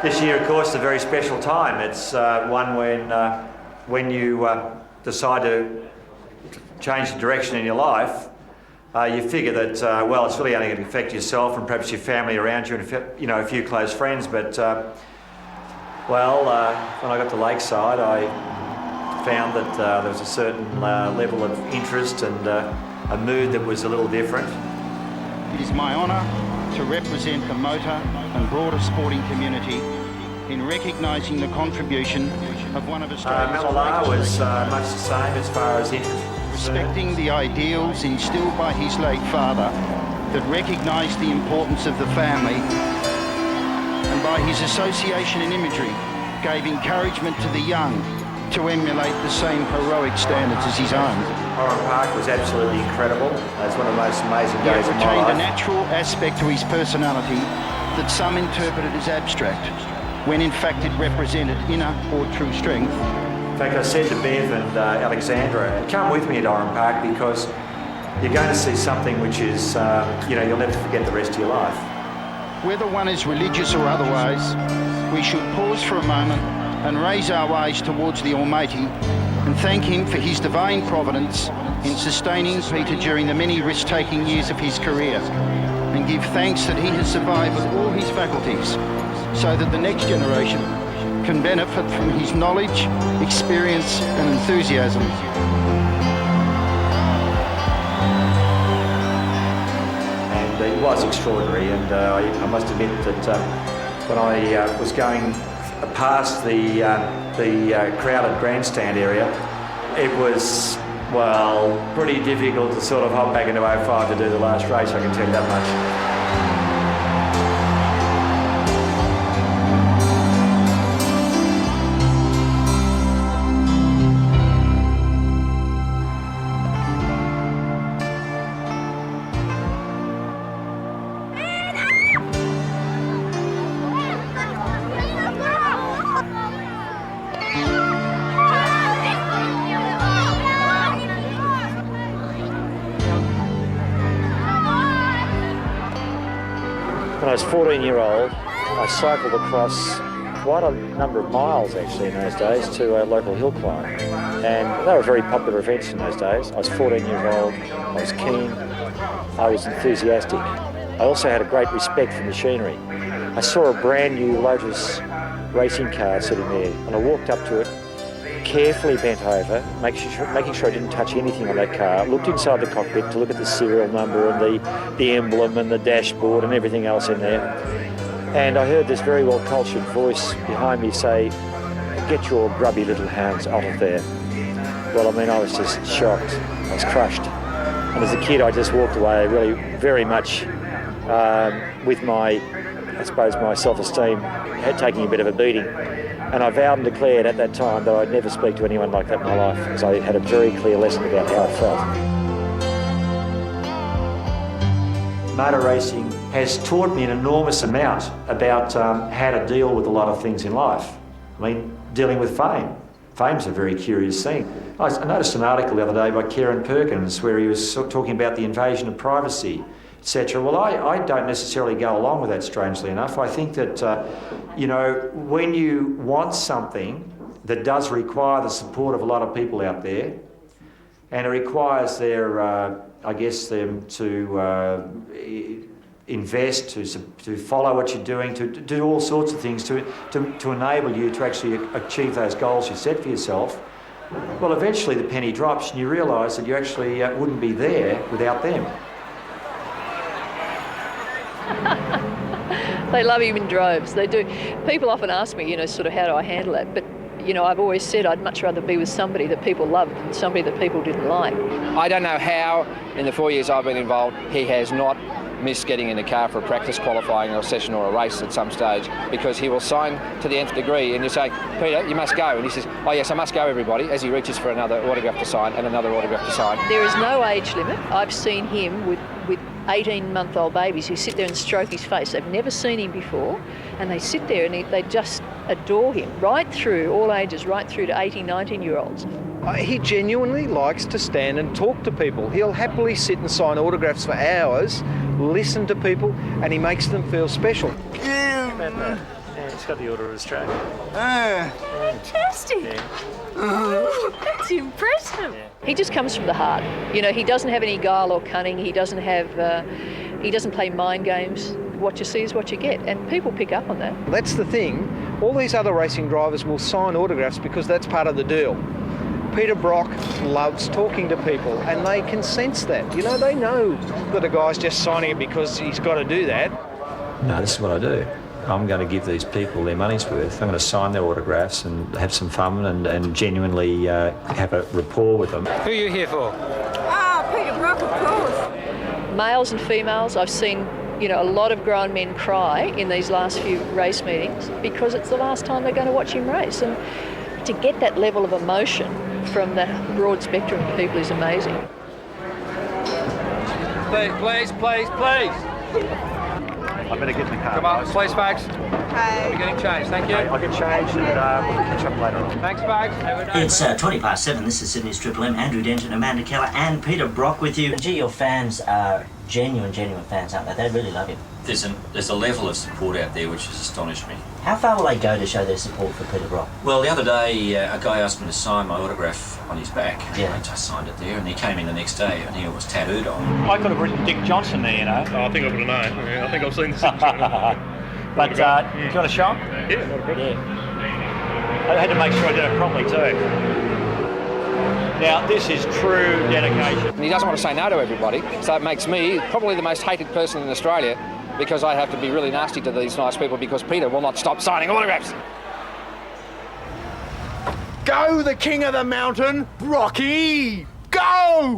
This year, of course, is a very special time. It's one when you decide to change the direction in your life. You figure that, it's really only going to affect yourself and perhaps your family around you and, a few close friends. But, when I got to Lakeside, I found that there was a certain level of interest and a mood that was a little different. It is my honour to represent the motor and broader sporting community in recognising the contribution of one of Australia's Malala was much the same as far as interest. Respecting the ideals instilled by his late father that recognised the importance of the family, and by his association and imagery gave encouragement to the young to emulate the same heroic standards as his own. Oran Park was absolutely incredible. It was one of the most amazing He days of my retained life. a natural aspect to his personality that some interpreted as abstract, when in fact it represented inner or true strength. In fact, I said to Bev and Alexandra, come with me at Oran Park because you're going to see something which is, you'll never forget the rest of your life. Whether one is religious or otherwise, we should pause for a moment and raise our eyes towards the Almighty and thank Him for His divine providence in sustaining Peter during the many risk-taking years of his career, and give thanks that he has survived with all his faculties so that the next generation can benefit from his knowledge, experience and enthusiasm. And it was extraordinary, and I must admit that when I was going past the crowded grandstand area, it was, pretty difficult to sort of hop back into 05 to do the last race, I can tell you that much. When I was 14-year-old, I cycled across quite a number of miles actually in those days to a local hill climb. And they were very popular events in those days. I was 14 years old, I was keen, I was enthusiastic. I also had a great respect for machinery. I saw a brand new Lotus racing car sitting there, and I walked up to it, carefully bent over, making sure I didn't touch anything on that car, looked inside the cockpit to look at the serial number and the emblem and the dashboard and everything else in there. And I heard this very well-cultured voice behind me say, "Get your grubby little hands out of there." Well, I mean, I was just shocked. I was crushed. And as a kid, I just walked away really very much with my self-esteem taking a bit of a beating. And I vowed and declared at that time that I'd never speak to anyone like that in my life, because I had a very clear lesson about how I felt. Motor racing has taught me an enormous amount about how to deal with a lot of things in life. I mean, dealing with fame. Fame's a very curious thing. I noticed an article the other day by Kieran Perkins where he was talking about the invasion of privacy, etc. Well, I don't necessarily go along with that, strangely enough. I think that, when you want something that does require the support of a lot of people out there, and it requires them to invest, to follow what you're doing, to do all sorts of things to enable you to actually achieve those goals you set for yourself, well, eventually the penny drops and you realise that you actually wouldn't be there without them. They love him in droves. They do. People often ask me, sort of how do I handle that? But, I've always said I'd much rather be with somebody that people loved than somebody that people didn't like. I don't know how, in the 4 years I've been involved, he has not missed getting in the car for a practice qualifying or a session or a race at some stage, because he will sign to the nth degree and you say, Peter, you must go. And he says, oh yes, I must go, everybody, as he reaches for another autograph to sign and another autograph to sign. There is no age limit. I've seen him with 18-month-old babies who sit there and stroke his face. They've never seen him before, and they sit there and they just adore him, right through all ages, right through to 18, 19-year-olds. He genuinely likes to stand and talk to people. He'll happily sit and sign autographs for hours, listen to people, and he makes them feel special. Yeah, he's got the Order of Australia. Fantastic. That's impressive. He just comes from the heart. He doesn't have any guile or cunning. He doesn't play mind games. What you see is what you get, and people pick up on that. That's the thing. All these other racing drivers will sign autographs because that's part of the deal. Peter Brock loves talking to people, and they can sense that. They know that a guy's just signing it because he's got to do that. No, this is what I do. I'm going to give these people their money's worth. I'm going to sign their autographs and have some fun and genuinely have a rapport with them. Who are you here for? Peter Brock, of course. Males and females, I've seen, a lot of grown men cry in these last few race meetings because it's the last time they're going to watch him race. And to get that level of emotion from that broad spectrum of people is amazing. Please. I better get in the car. Come on, please, folks. Okay. We're getting changed, thank you. I'll get changed and we'll catch up later on. Thanks, folks. It's 7:20. This is Sydney's Triple M. Andrew Denton, Amanda Keller and Peter Brock with you. Gee, your fans are genuine fans, aren't they? They really love you. There's a level of support out there which has astonished me. How far will they go to show their support for Peter Brock? Well, the other day a guy asked me to sign my autograph on his back. Yeah. I just signed it there, and he came in the next day and it was tattooed on. I could have written Dick Johnson there, I think I would have known. Yeah, I think I've seen this. But do you want to show him? Yeah, not a problem. Yeah. I had to make sure I did it properly too. Now, this is true dedication. And he doesn't want to say no to everybody, so it makes me probably the most hated person in Australia, because I have to be really nasty to these nice people because Peter will not stop signing autographs. Go the king of the mountain, Rocky! Go!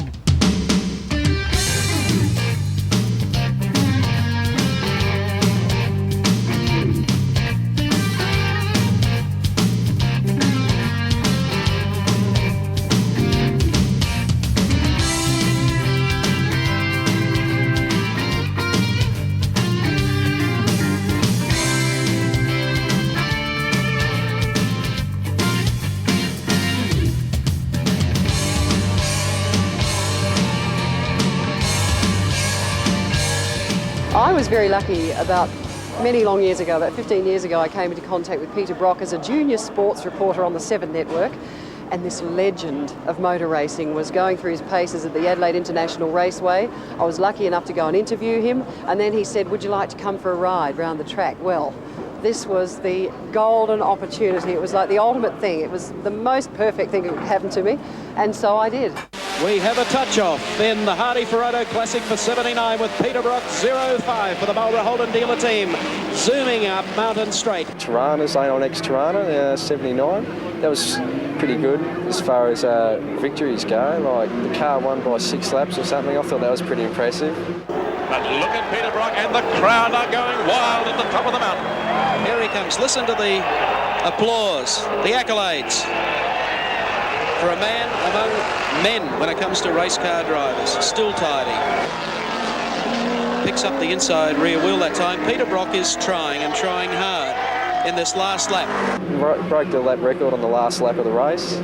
I was very lucky about many long years ago, about 15 years ago, I came into contact with Peter Brock as a junior sports reporter on the Seven Network, and this legend of motor racing was going through his paces at the Adelaide International Raceway. I was lucky enough to go and interview him, and then he said, would you like to come for a ride round the track? Well, this was the golden opportunity. It was like the ultimate thing. It was the most perfect thing that could happen to me, and so I did. We have a touch-off in the Hardy Ferodo Classic for 79 with Peter Brock 05 for the Marlborough Holden dealer team, zooming up Mountain Straight. Tirana's A9X Tirana, 79. That was pretty good as far as victories go. Like the car won by 6 laps or something. I thought that was pretty impressive. But look at Peter Brock, and the crowd are going wild at the top of the mountain. Here he comes. Listen to the applause, the accolades for a man among men when it comes to race car drivers. Still tidy. Picks up the inside rear wheel that time. Peter Brock is trying and trying hard in this last lap. Broke the lap record on the last lap of the race.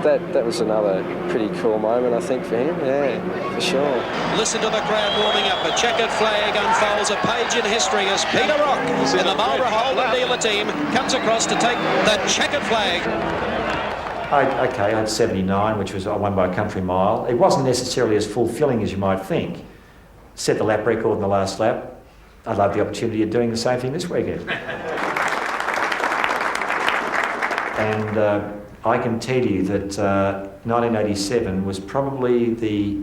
That was another pretty cool moment, I think, for him. Yeah, for sure. Listen to the crowd warming up. A checkered flag unfolds, a page in history as Peter Brock in the Marlborough Holden dealer team comes across to take the checkered flag. I had 79, which was I won by a country mile. It wasn't necessarily as fulfilling as you might think. Set the lap record in the last lap. I'd love the opportunity of doing the same thing this weekend. And I can tell you that 1987 was probably the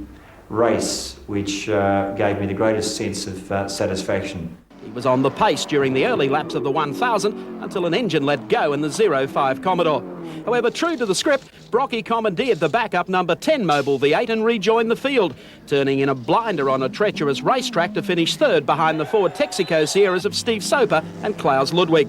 race which gave me the greatest sense of satisfaction. He was on the pace during the early laps of the 1000 until an engine let go in the 05 Commodore. However, true to the script, Brocky commandeered the backup number 10 Mobil V8 and rejoined the field, turning in a blinder on a treacherous racetrack to finish third behind the Ford Texaco Sierras of Steve Soper and Klaus Ludwig.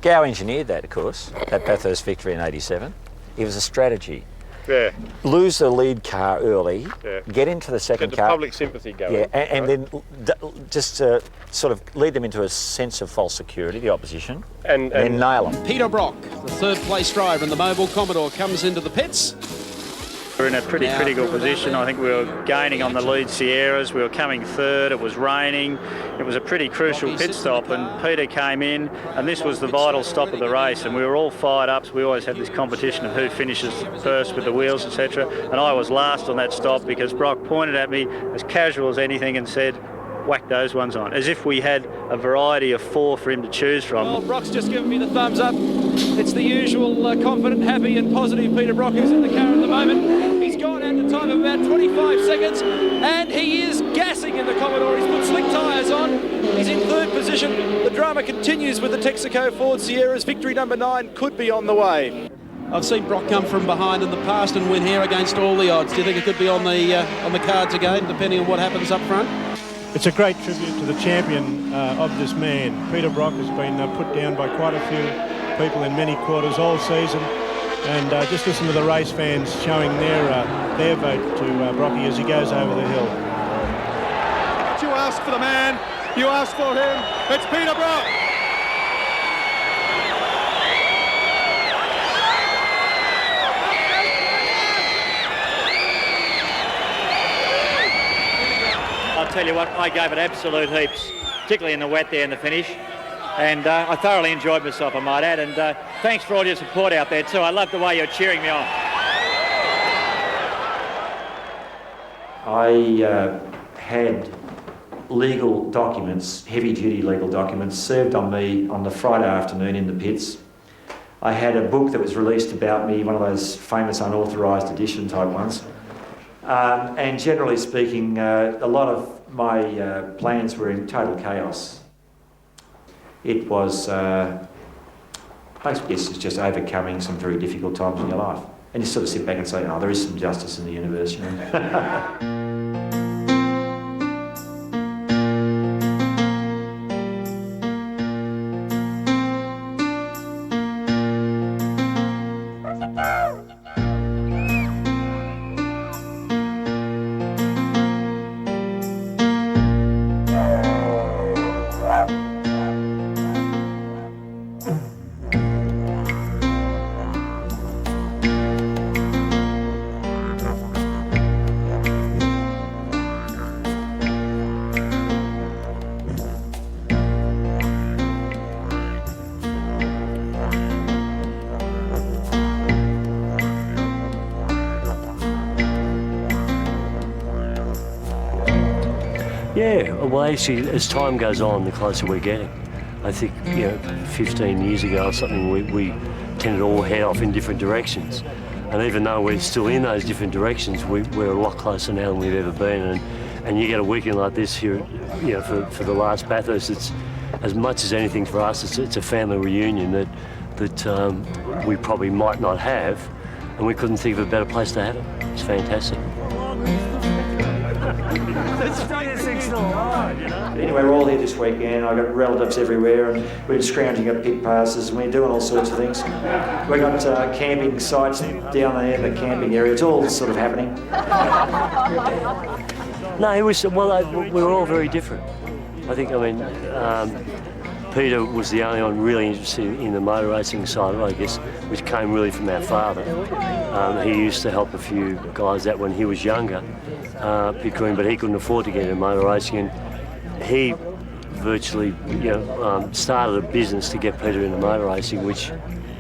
Gow engineered that, of course, that Bathurst victory in 87. It was a strategy. Yeah. Lose the lead car early, get into the second Get car. the public sympathy going. Yeah, and then just sort of lead them into a sense of false security, the opposition, and then nail them. Peter Brock, the third place driver in the Mobil Commodore, comes into the pits. We're in a pretty critical position. I think we were gaining on the lead Sierras. We were coming third. It was raining. It was a pretty crucial pit stop, and Peter came in, and this was the vital stop of the race, and we were all fired up. So we always had this competition of who finishes first with the wheels, etc. And I was last on that stop because Brock pointed at me as casual as anything and said, "Whack those ones on," as if we had a variety of four for him to choose from. Well, Brock's just given me the thumbs up. It's the usual confident, happy and positive Peter Brock who's in the car at the moment. He's gone at a time of about 25 seconds and he is gassing in the Commodore. He's put slick tyres on. He's in third position. The drama continues with the Texaco Ford Sierras. Victory number 9 could be on the way. I've seen Brock come from behind in the past and win here against all the odds. Do you think it could be on the cards again, depending on what happens up front? It's a great tribute to the champion of this man. Peter Brock has been put down by quite a few people in many quarters all season, and just listen to the race fans showing their vote to Brocky as he goes over the hill. You asked for the man, you asked for him, it's Peter Brock! I'll tell you what, I gave it absolute heaps, particularly in the wet there in the finish. And I thoroughly enjoyed myself, I might add. And thanks for all your support out there too. I love the way you're cheering me on. I had legal documents, heavy-duty legal documents, served on me on the Friday afternoon in the pits. I had a book that was released about me, one of those famous unauthorised edition type ones. And generally speaking, a lot of my plans were in total chaos. It was, I guess it's just overcoming some very difficult times in your life. And you sort of sit back and say, oh, there is some justice in the universe, you know. Yeah, well, actually, as time goes on, the closer we're getting. I think, 15 years ago or something, we tended to all head off in different directions. And even though we're still in those different directions, we're a lot closer now than we've ever been. And you get a weekend like this here, for the last Bathurst, it's as much as anything for us, it's a family reunion that we probably might not have, and we couldn't think of a better place to have it. It's fantastic. Anyway, we're all here this weekend. I've got relatives everywhere and we're scrounging up pit passes and we're doing all sorts of things. We've got camping sites down there, the camping area. It's all sort of happening. No, it was, well, we were all very different. I think, Peter was the only one really interested in the motor racing side of it, I guess, which came really from our father. He used to help a few guys out when he was younger, Pickering, but he couldn't afford to get into motor racing, and he virtually, started a business to get Peter into motor racing, which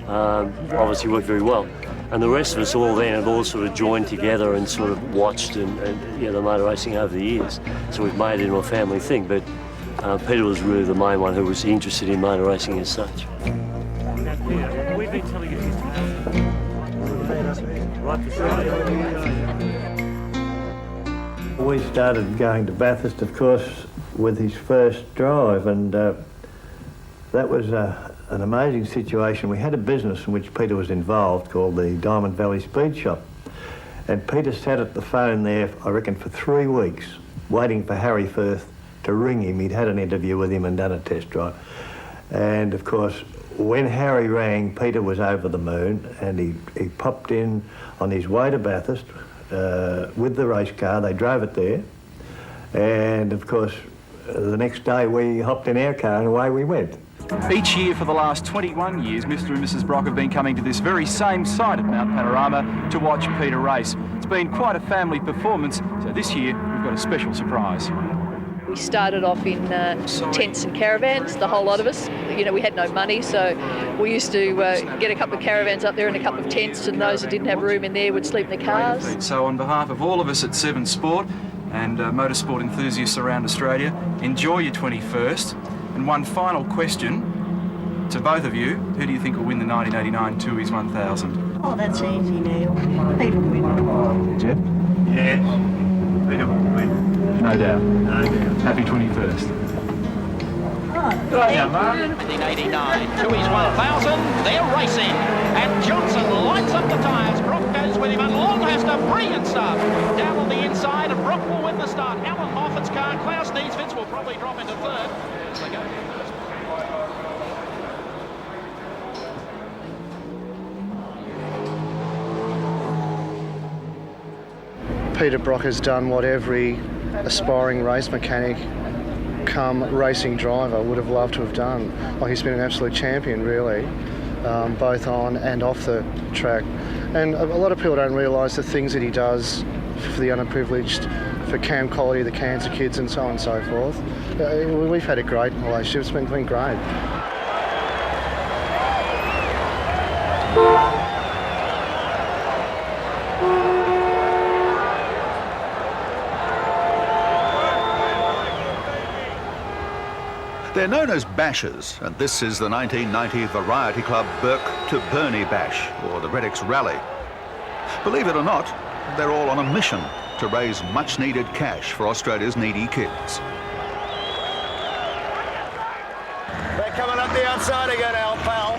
obviously worked very well. And the rest of us all then have all sort of joined together and sort of watched and the motor racing over the years. So we've made it into a family thing, but Peter was really the main one who was interested in motor racing as such. We've been telling you We started going to Bathurst, of course, with his first drive, and that was an amazing situation. We had a business in which Peter was involved called the Diamond Valley Speed Shop, and Peter sat at the phone there, I reckon, for 3 weeks, waiting for Harry Firth to ring him. He'd had an interview with him and done a test drive. And of course, when Harry rang, Peter was over the moon, and he popped in on his way to Bathurst with the race car. They drove it there, and of course, the next day we hopped in our car and away we went. Each year for the last 21 years, Mr. and Mrs. Brock have been coming to this very same site at Mount Panorama to watch Peter race. It's been quite a family performance, so this year we've got a special surprise. We started off in tents and caravans, the whole lot of us. We had no money, so we used to get a couple of caravans up there and a couple of tents, and those that didn't have room in there would sleep in the cars. So on behalf of all of us at Seven Sport and motorsport enthusiasts around Australia, enjoy your 21st. And one final question to both of you. Who do you think will win the 1989 Tooheys 1000? Oh, that's easy, Neil. Peter will win. Jeb? Yes, Peter will win. No doubt. Happy 21st. 1989, Tooheys 1000, they're racing. And Johnson lights up the tyres. Brock goes with him, and Longhurst a brilliant start. Down on the inside, and Brock will win the start. Alan Moffat's car, Klaus Neeswitz will probably drop into third. As they go first. Peter Brock has done what every aspiring race mechanic come racing driver would have loved to have done. Like, he's been an absolute champion, really, both on and off the track. And a lot of people don't realise the things that he does for the underprivileged, for Cam Quality, the cancer kids, and so on and so forth. We've had a great relationship. It's been great. They're known as bashers, and this is the 1990 Variety Club Burke to Burnie Bash, or the Reddicks Rally. Believe it or not, they're all on a mission to raise much-needed cash for Australia's needy kids. They're coming up the outside again, Al Pal.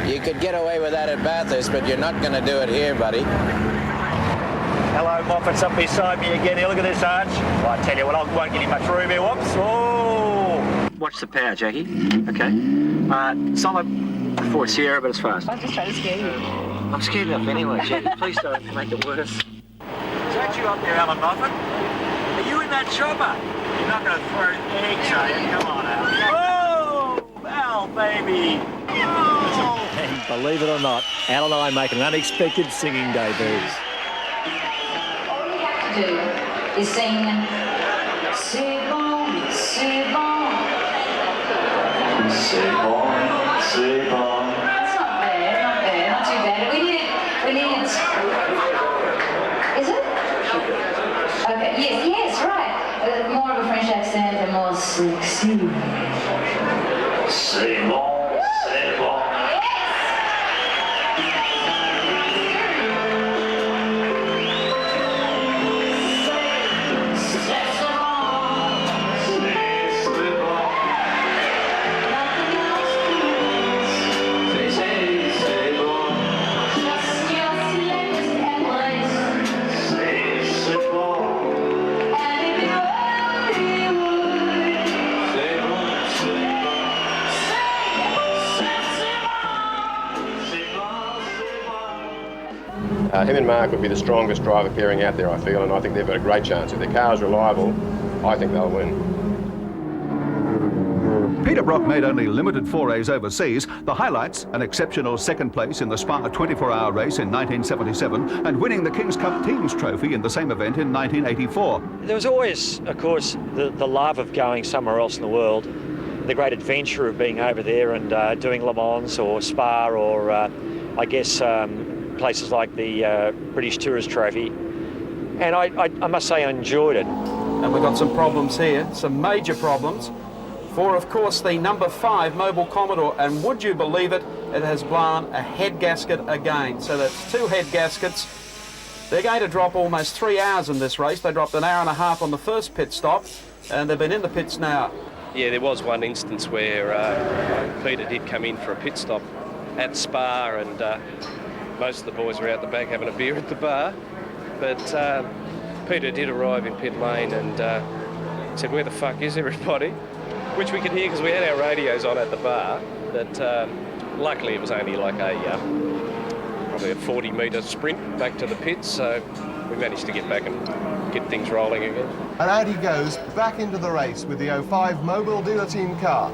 You could get away with that at Bathurst, but you're not going to do it here, buddy. Hello, Moffat's up beside me again. Here, look at this arch. Well, I tell you what, I won't get him much room here. Whoops. Oh! Watch the power, Jackie. Okay. Solid for Sierra, but it's fast. I'm just trying to scare you. I'm scared enough anyway, Jackie. Please don't make it worse. Is that you up there, Alan Moffat? Are you in that chopper? You're not going to throw eggs, are you? Come on, Al. Oh, Al, baby. Oh. And believe it or not, Al and I make an unexpected singing debut. All you have to do is sing, c'est bon, c'est bon. C'est bon, c'est bon. That's not bad, not too bad. We need it. Is it? Okay, yes, right. More of a French accent and more sexy. C'est bon, c'est bon. him and Mark would be the strongest driver pairing out there, I feel, and I think they've got a great chance. If their car's reliable, I think they'll win. Peter Brock made only limited forays overseas. The highlights, an exceptional second place in the Spa 24-hour race in 1977 and winning the King's Cup Teams Trophy in the same event in 1984. There was always, of course, the love of going somewhere else in the world, the great adventure of being over there and doing Le Mans or Spa or, I guess, places like the British Tourist Trophy. And I must say I enjoyed it. And we've got some problems here, some major problems. For, of course, the number 5 Mobile Commodore, and would you believe it, it has blown a head gasket again. So that's 2 head gaskets. They're going to drop almost 3 hours in this race. They dropped an hour and a half on the first pit stop, and they've been in the pits now. Yeah, there was one instance where Peter did come in for a pit stop at Spa, and most of the boys were out the back having a beer at the bar. But Peter did arrive in pit lane and said, "Where the fuck is everybody?" Which we could hear because we had our radios on at the bar, but luckily it was only like probably a 40-metre sprint back to the pits, so we managed to get back and get things rolling again. And out he goes, back into the race with the 05 Mobile Dealer Team car.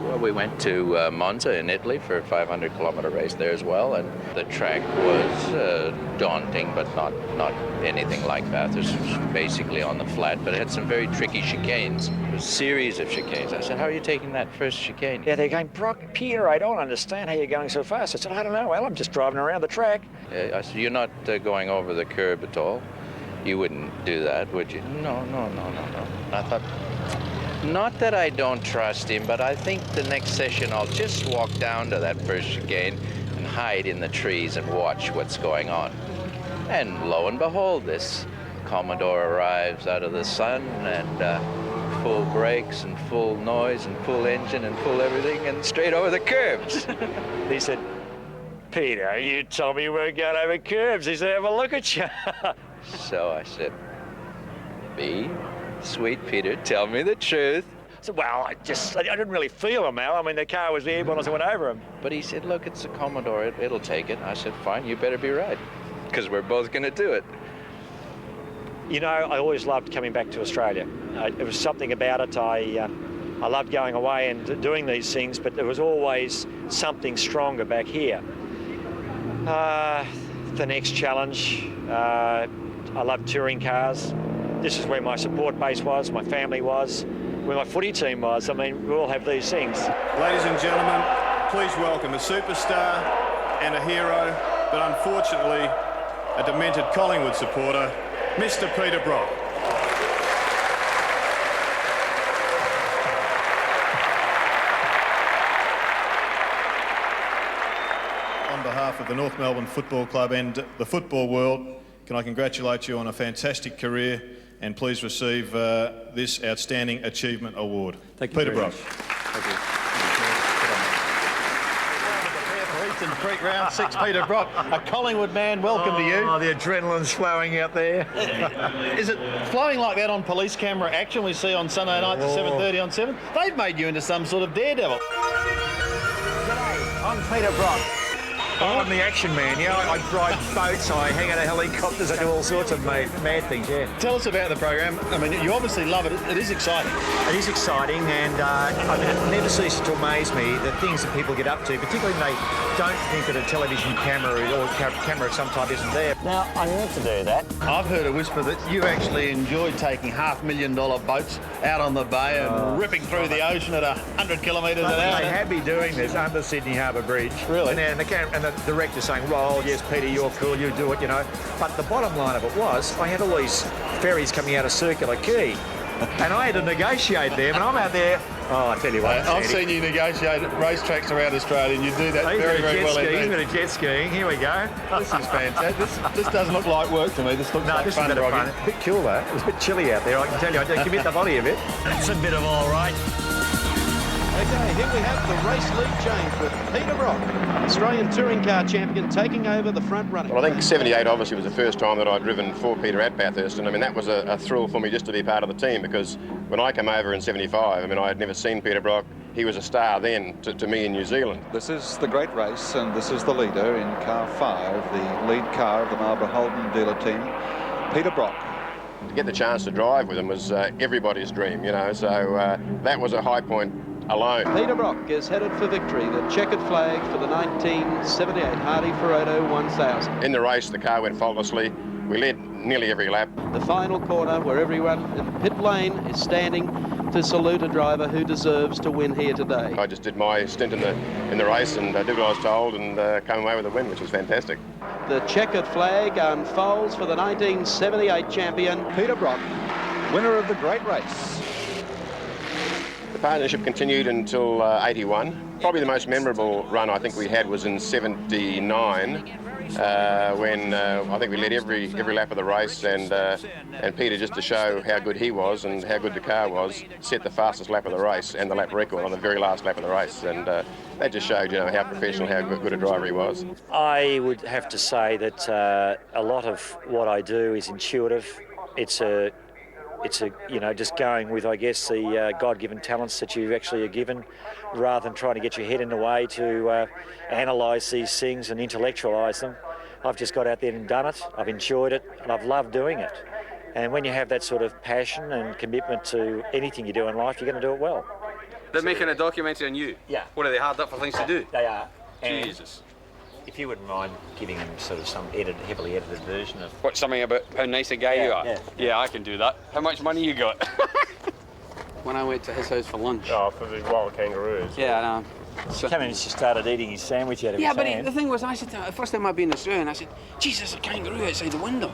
Well, we went to Monza in Italy for a 500-kilometre race there as well, and the track was daunting, but not anything like Bathurst. It was basically on the flat, but it had some very tricky chicanes. It was a series of chicanes. I said, "How are you taking that first chicane?" Yeah, they're going, "Brock, Peter, I don't understand how you're going so fast." I said, "I don't know, well, I'm just driving around the track." I said, "You're not going over the curb at all? You wouldn't do that, would you?" No. And I thought, not that I don't trust him, but I think the next session I'll just walk down to that first chicane and hide in the trees and watch what's going on. And lo and behold, this Commodore arrives out of the sun and full brakes and full noise and full engine and full everything and straight over the curbs. He said, "Peter, you told me we were going over curbs." He said, "Have a look at you." So I said, "Be sweet, Peter, tell me the truth." I said, "Well, I didn't really feel him, Al. I mean, the car was there when I went over him." But he said, "Look, it's a Commodore, it'll take it." I said, "Fine, you better be right, because we're both going to do it." You know, I always loved coming back to Australia. It was something about it. I loved going away and doing these things, but there was always something stronger back here. The next challenge, I love touring cars. This is where my support base was, my family was, where my footy team was. I mean, we all have these things. Ladies and gentlemen, please welcome a superstar and a hero, but unfortunately a demented Collingwood supporter, Mr. Peter Brock. On behalf of the North Melbourne Football Club and the football world, can I congratulate you on a fantastic career, and please receive this Outstanding Achievement Award. Thank you, Peter very Brock. much. Thank you. Eastern Creek Round 6, Peter Brock, a Collingwood man, welcome to you. Oh, the adrenaline's flowing out there. Is it flowing like that on police camera action we see on Sunday nights at 7:30 on 7? They've made you into some sort of daredevil. G'day, I'm Peter Brock. I'm the action man, yeah. I drive boats, I hang out of helicopters, I do all sorts of mad things, yeah. Tell us about the program. I mean, you obviously love it. It is exciting. It is exciting, and it never ceases to amaze me the things that people get up to, particularly when they don't think that a television camera or camera of some type isn't there. Now, I need to do that. I've heard a whisper that you actually enjoy taking $500,000 boats out on the bay and ripping through the ocean at 100 kilometres an hour. They have been doing this under Sydney Harbour Bridge. Really? And the director saying, "Well, yes, Peter, you're cool, you do it, you know." But the bottom line of it was, I had all these ferries coming out of Circular Quay, and I had to negotiate them, and I'm out there. Oh, I tell you what. I've seen you negotiate racetracks around Australia, and you do that very, very well. He's got a jet skiing. Here we go. This is fantastic. This doesn't look like work to me. This looks like this fun, is a bit of Broggy. fun. A bit cool, though. It was a bit chilly out there, I can tell you. I don't commit the body a bit. It's a bit of all right. Okay, here we have the race lead change with Peter Brock, Australian touring car champion, taking over the front running. Well, I think 78 obviously was the first time that I'd driven for Peter at Bathurst, and I mean that was a thrill for me just to be part of the team, because when I came over in 75, I mean I had never seen Peter Brock. he was a star then to me in New Zealand. This is the great race, and this is the leader in car 5, the lead car of the Marlborough Holden dealer team, Peter Brock. To get the chance to drive with him was everybody's dream, you know, so that was a high point alone. Peter Brock is headed for victory, the checkered flag for the 1978 Hardy Ferodo 1000. In the race, the car went faultlessly. We led nearly every lap. The final corner where everyone in pit lane is standing to salute a driver who deserves to win here today. I just did my stint in the race and did what I was told and came away with a win, which was fantastic. The checkered flag unfolds for the 1978 champion, Peter Brock, winner of the great race. The partnership continued until 81. Probably the most memorable run I think we had was in 79. When I think we led every lap of the race, and Peter, just to show how good he was and how good the car was, set the fastest lap of the race and the lap record on the very last lap of the race, and that just showed, you know, how professional, how good a driver he was. I would have to say that a lot of what I do is intuitive. It's a you know, just going with, I guess, the God-given talents that you actually are given, rather than trying to get your head in the way to analyse these things and intellectualise them. I've just got out there and done it. I've enjoyed it, and I've loved doing it. And when you have that sort of passion and commitment to anything you do in life, you're going to do it well. They're making a documentary on you? Yeah. What, are they hard up for things to do? They are. Jesus. If you wouldn't mind giving them sort of some heavily edited version of... What, something about how nice a guy you are? Yeah, I can do that. How much money you got? When I went to his house for lunch. Oh, for the wild kangaroos. Yeah, I know. So, came in and she started eating his sandwich out of his hand. Yeah, but the thing was, I said, the first time I'd been in Australia, and I said, "Geez, there's a kangaroo outside the window."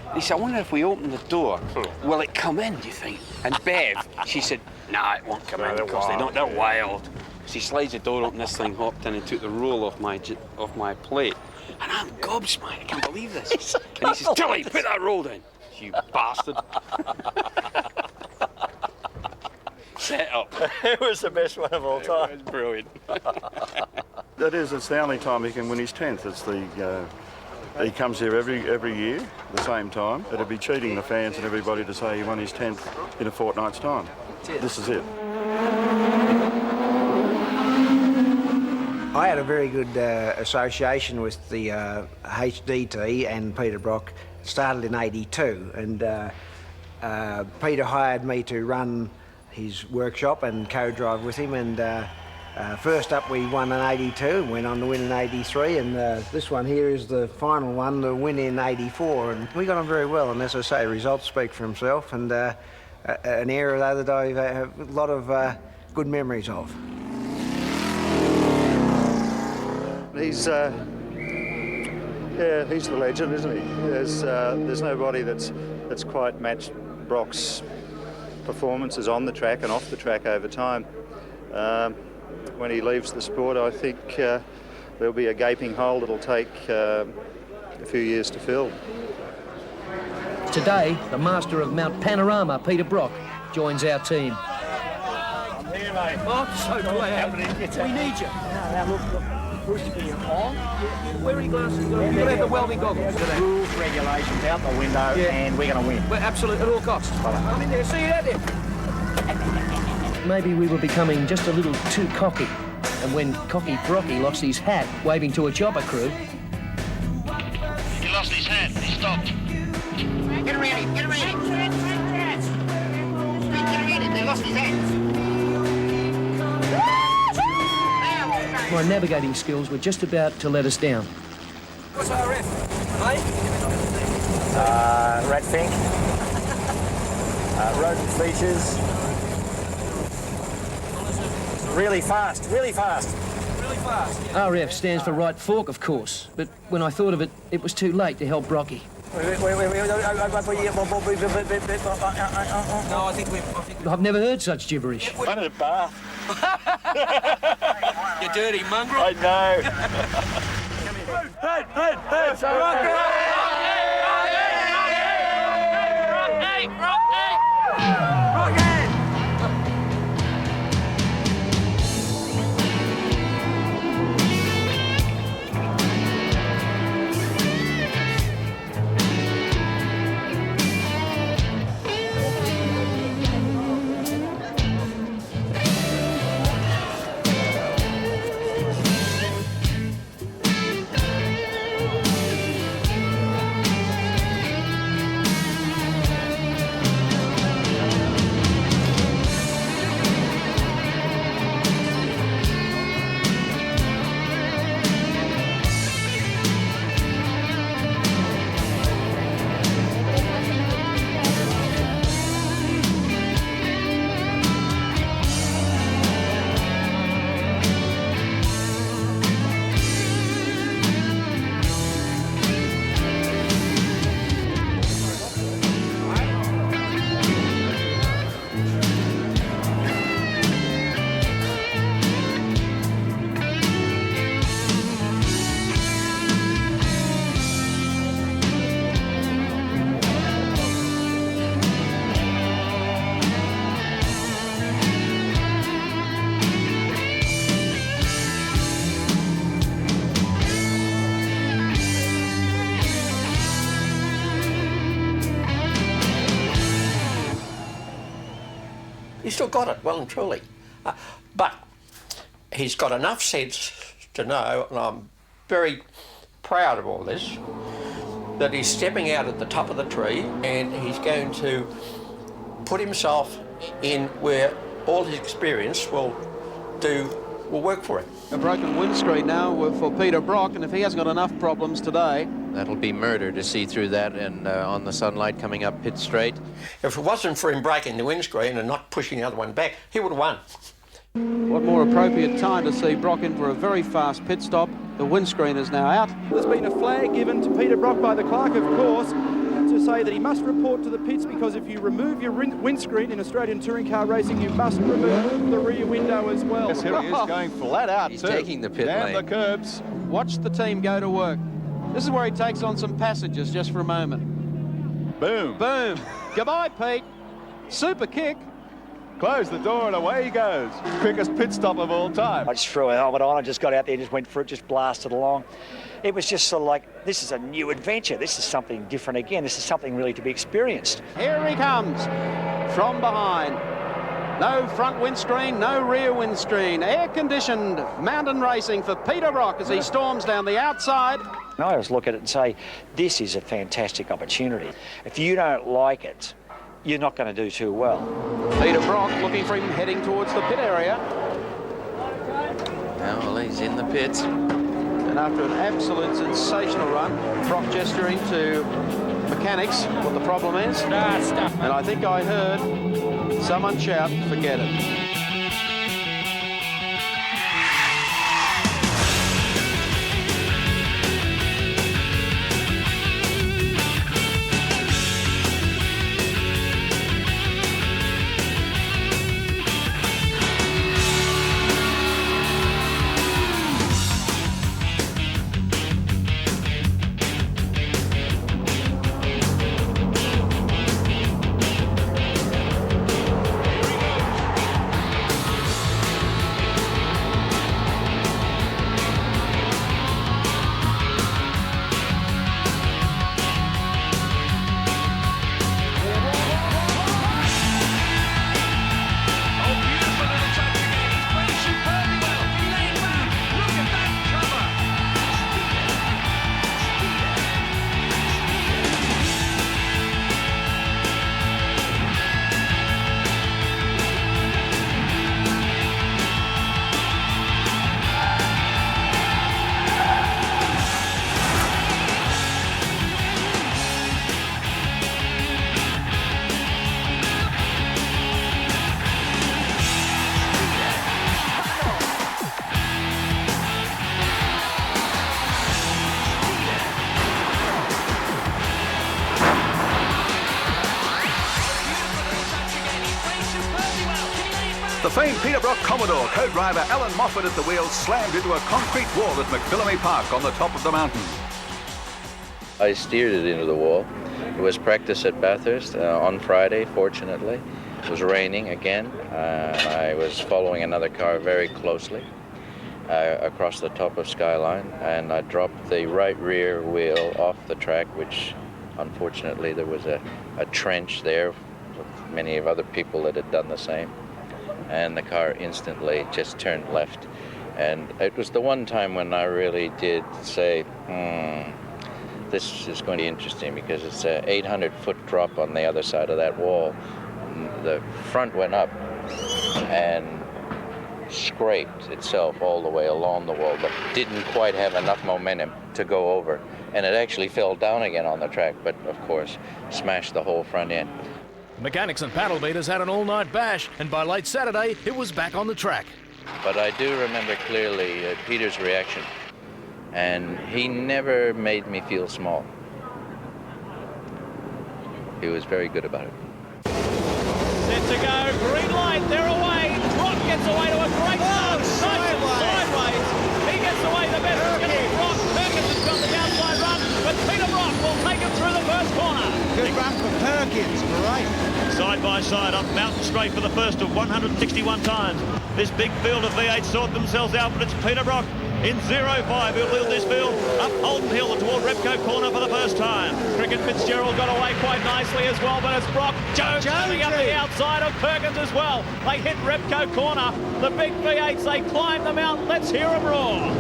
And he said, "I wonder if we open the door, will it come in, do you think?" And Bev, she said, "Nah, it won't come in because they're wild." She slides the door open, this thing hopped in and took the roll off my plate. And I'm gobsmacked, I can't believe this. And he says, "Tilly, put that roll down." You bastard. Set up. It was the best one of all time. It was brilliant. It's the only time he can win his 10th. It's the he comes here every year, the same time. It'd be cheating the fans and everybody to say he won his 10th in a fortnight's time. This is it. I had a very good association with the HDT and Peter Brock. It started in '82, and Peter hired me to run his workshop and co-drive with him, and first up we won in '82 and went on to win in '83, and this one here is the final one, the win in '84, and we got on very well, and as I say, results speak for himself, and an era though that I have a lot of good memories of. He's he's the legend, isn't he? There's nobody that's quite matched Brock's performances on the track and off the track over time. When he leaves the sport, I think there'll be a gaping hole that'll take a few years to fill. Today, the master of Mount Panorama, Peter Brock, joins our team. I'm here, mate. Oh, so glad. We need you. Now, look. Where are your glasses? You've got to have the welding goggles. Rules, regulations out the window, and we're going to win. Well, absolutely, at all costs. I'm in there. See you out there. Maybe we were becoming just a little too cocky. And when Cocky Brocky lost his hat, waving to a chopper crew... He lost his hat. He stopped. Get ready. Get ready. Get ready. They lost his hat. My navigating skills were just about to let us down. What's RF, mate? Rat fink. Rodent features. Really fast, really fast. Really fast, yeah. RF stands for right fork, of course, but when I thought of it, it was too late to help Brocky. No, I think I've never heard such gibberish. I need a bath. You dirty mongrel. I know. Hey, He's still got it, well and truly. But he's got enough sense to know, and I'm very proud of all this, that he's stepping out at the top of the tree and he's going to put himself in where all his experience will work for him. A broken windscreen now for Peter Brock, and if he hasn't got enough problems today... That'll be murder to see through that and on the sunlight coming up pit straight. If it wasn't for him breaking the windscreen and not pushing the other one back, he would have won. What more appropriate time to see Brock in for a very fast pit stop. The windscreen is now out. There's been a flag given to Peter Brock by the clerk, of course, to say that he must report to the pits, because if you remove your windscreen in Australian touring car racing, you must remove the rear window as well. Yes, here he is going flat out. He's too. taking the pit Down lane. the curbs. Watch the team go to work. This is where he takes on some passengers just for a moment. Boom. Boom. Goodbye, Pete. Super kick. Close the door and away he goes. Quickest pit stop of all time. I just threw a helmet on, I just got out there, just went for it, just blasted along. It was just sort of like, this is a new adventure. This is something different again. This is something really to be experienced. Here he comes from behind. No front windscreen, no rear windscreen. Air-conditioned mountain racing for Peter Brock as he storms down the outside. I always look at it and say, this is a fantastic opportunity. If you don't like it, you're not going to do too well. Peter Brock looking for him heading towards the pit area. Well, he's in the pits. And after an absolute sensational run, Brock gesturing to mechanics what the problem is. And I think I heard someone shout, forget it. The famed Peter Brock Commodore, co-driver Alan Moffat at the wheel, slammed into a concrete wall at McPhillamy Park on the top of the mountain. I steered it into the wall. It was practice at Bathurst on Friday, fortunately. It was raining again. I was following another car very closely across the top of Skyline, and I dropped the right rear wheel off the track, which unfortunately there was a trench there with many of other people that had done the same. And the car instantly just turned left. And it was the one time when I really did say, this is going to be interesting, because it's an 800-foot drop on the other side of that wall. The front went up and scraped itself all the way along the wall, but didn't quite have enough momentum to go over. And it actually fell down again on the track, but of course smashed the whole front end. Mechanics and paddle beaters had an all-night bash, and by late Saturday, it was back on the track. But I do remember clearly Peter's reaction, and he never made me feel small. He was very good about it. Set to go, green light, they're away. Brock gets away to a great start. Sideways. He gets away, the best is going to be Brock. Perkins has got the outside run, but Peter Brock will take him through the first corner. Good run for Perkins, great. Side by side up Mountain Straight for the first of 161 times. This big field of V8 sort themselves out, but it's Peter Brock. in 0.5. He'll lead this field up Holden Hill toward Repco Corner for the first time. Cricket Fitzgerald got away quite nicely as well, but it's Brock Jones coming up the outside of Perkins as well. They hit Repco Corner. The big V8s, they climb the mountain. Let's hear them roar.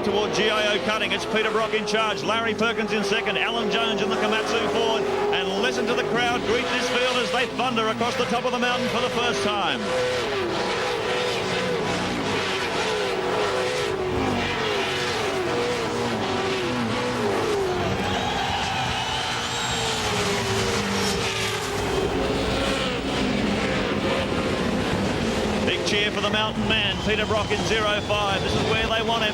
Toward GIO Cutting, it's Peter Brock in charge, Larry Perkins in second, Alan Jones in the Komatsu forward, and listen to the crowd greet this field as they thunder across the top of the mountain for the first time. Big cheer for the mountain man, Peter Brock in 0.5. This is where they want him.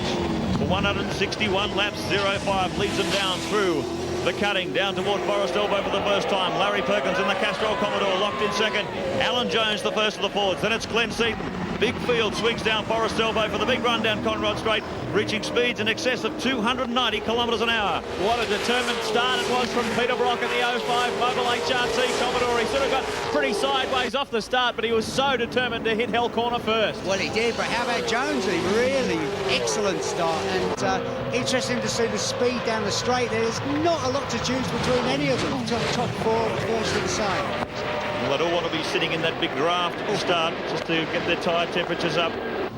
161 laps, 0.5 leads them down through the cutting, down toward Forest Elbow for the first time. Larry Perkins in the Castrol Commodore locked in second. Alan Jones the first of the forwards. Then it's Glenn Seaton. Big field swings down Forest Elbow for the big run down Conrod Straight, reaching speeds in excess of 290 kilometres an hour. What a determined start it was from Peter Brock in the 05 Mobile HRT Commodore. He sort of got pretty sideways off the start, but he was so determined to hit Hell Corner first. Well, he did, but how about Jonesy? Really excellent start, and interesting to see the speed down the straight. There's not a lot to choose between any of them. Top four, of course, the same. Well, they'd all want to be sitting in that big draft at the start just to get their tyre temperatures up,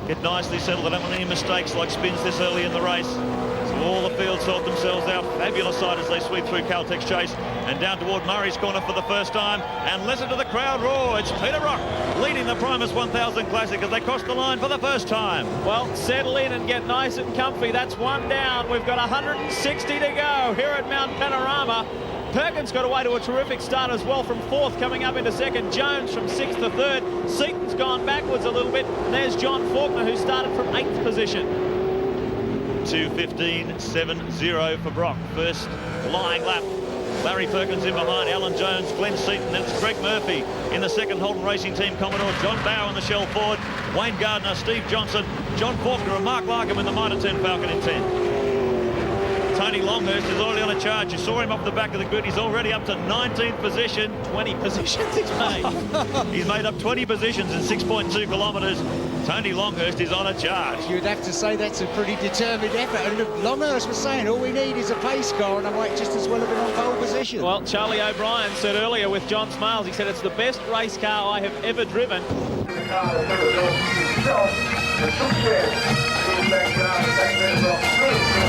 get nicely settled. They don't want any mistakes like spins this early in the race. So all the field sort themselves out. Fabulous sight as they sweep through Caltex Chase and down toward Murray's Corner for the first time. And listen to the crowd roar. It's Peter Brock leading the Primus 1000 Classic as they cross the line for the first time. Well, settle in and get nice and comfy. That's one down. We've got 160 to go here at Mount Panorama. Perkins got away to a terrific start as well from fourth, coming up into second. Jones from sixth to third. Seaton's gone backwards a little bit. There's John Faulkner, who started from eighth position. 2:15.70 for Brock. First lying lap. Larry Perkins in behind, Alan Jones, Glenn Seaton, then it's Greg Murphy in the second Holden Racing Team Commodore, John Bower in the Shell Ford, Wayne Gardner, Steve Johnson, John Faulkner and Mark Larkham in the Mitre 10 Falcon in 10. Tony Longhurst is already on a charge. You saw him off the back of the grid. He's already up to 19th position. 20 positions he's made. He's made up 20 positions in 6.2 kilometres. Tony Longhurst is on a charge. You'd have to say that's a pretty determined effort. And Longhurst was saying all we need is a pace car, and I might just as well have been on pole position. Well, Charlie O'Brien said earlier with John Smales, he said it's the best race car I have ever driven.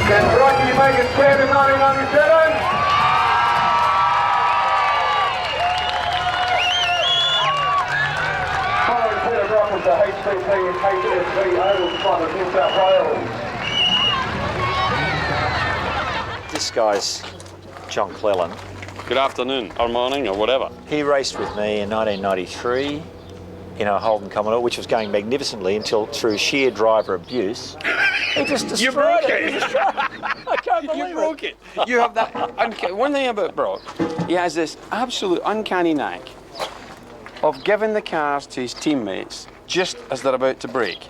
Can Rocky make it 10 in 1997? Following Peter Brock was the HCP and HSV Oval Club of New South Wales. This guy's John Clellan. Good afternoon, or morning, or whatever. He raced with me in 1993 in a Holden Commodore, which was going magnificently until, through sheer driver abuse, he just destroyed You broke it. it. I can't believe You broke it. You have that. One thing about Brock, he has this absolute uncanny knack of giving the cars to his teammates just as they're about to brake.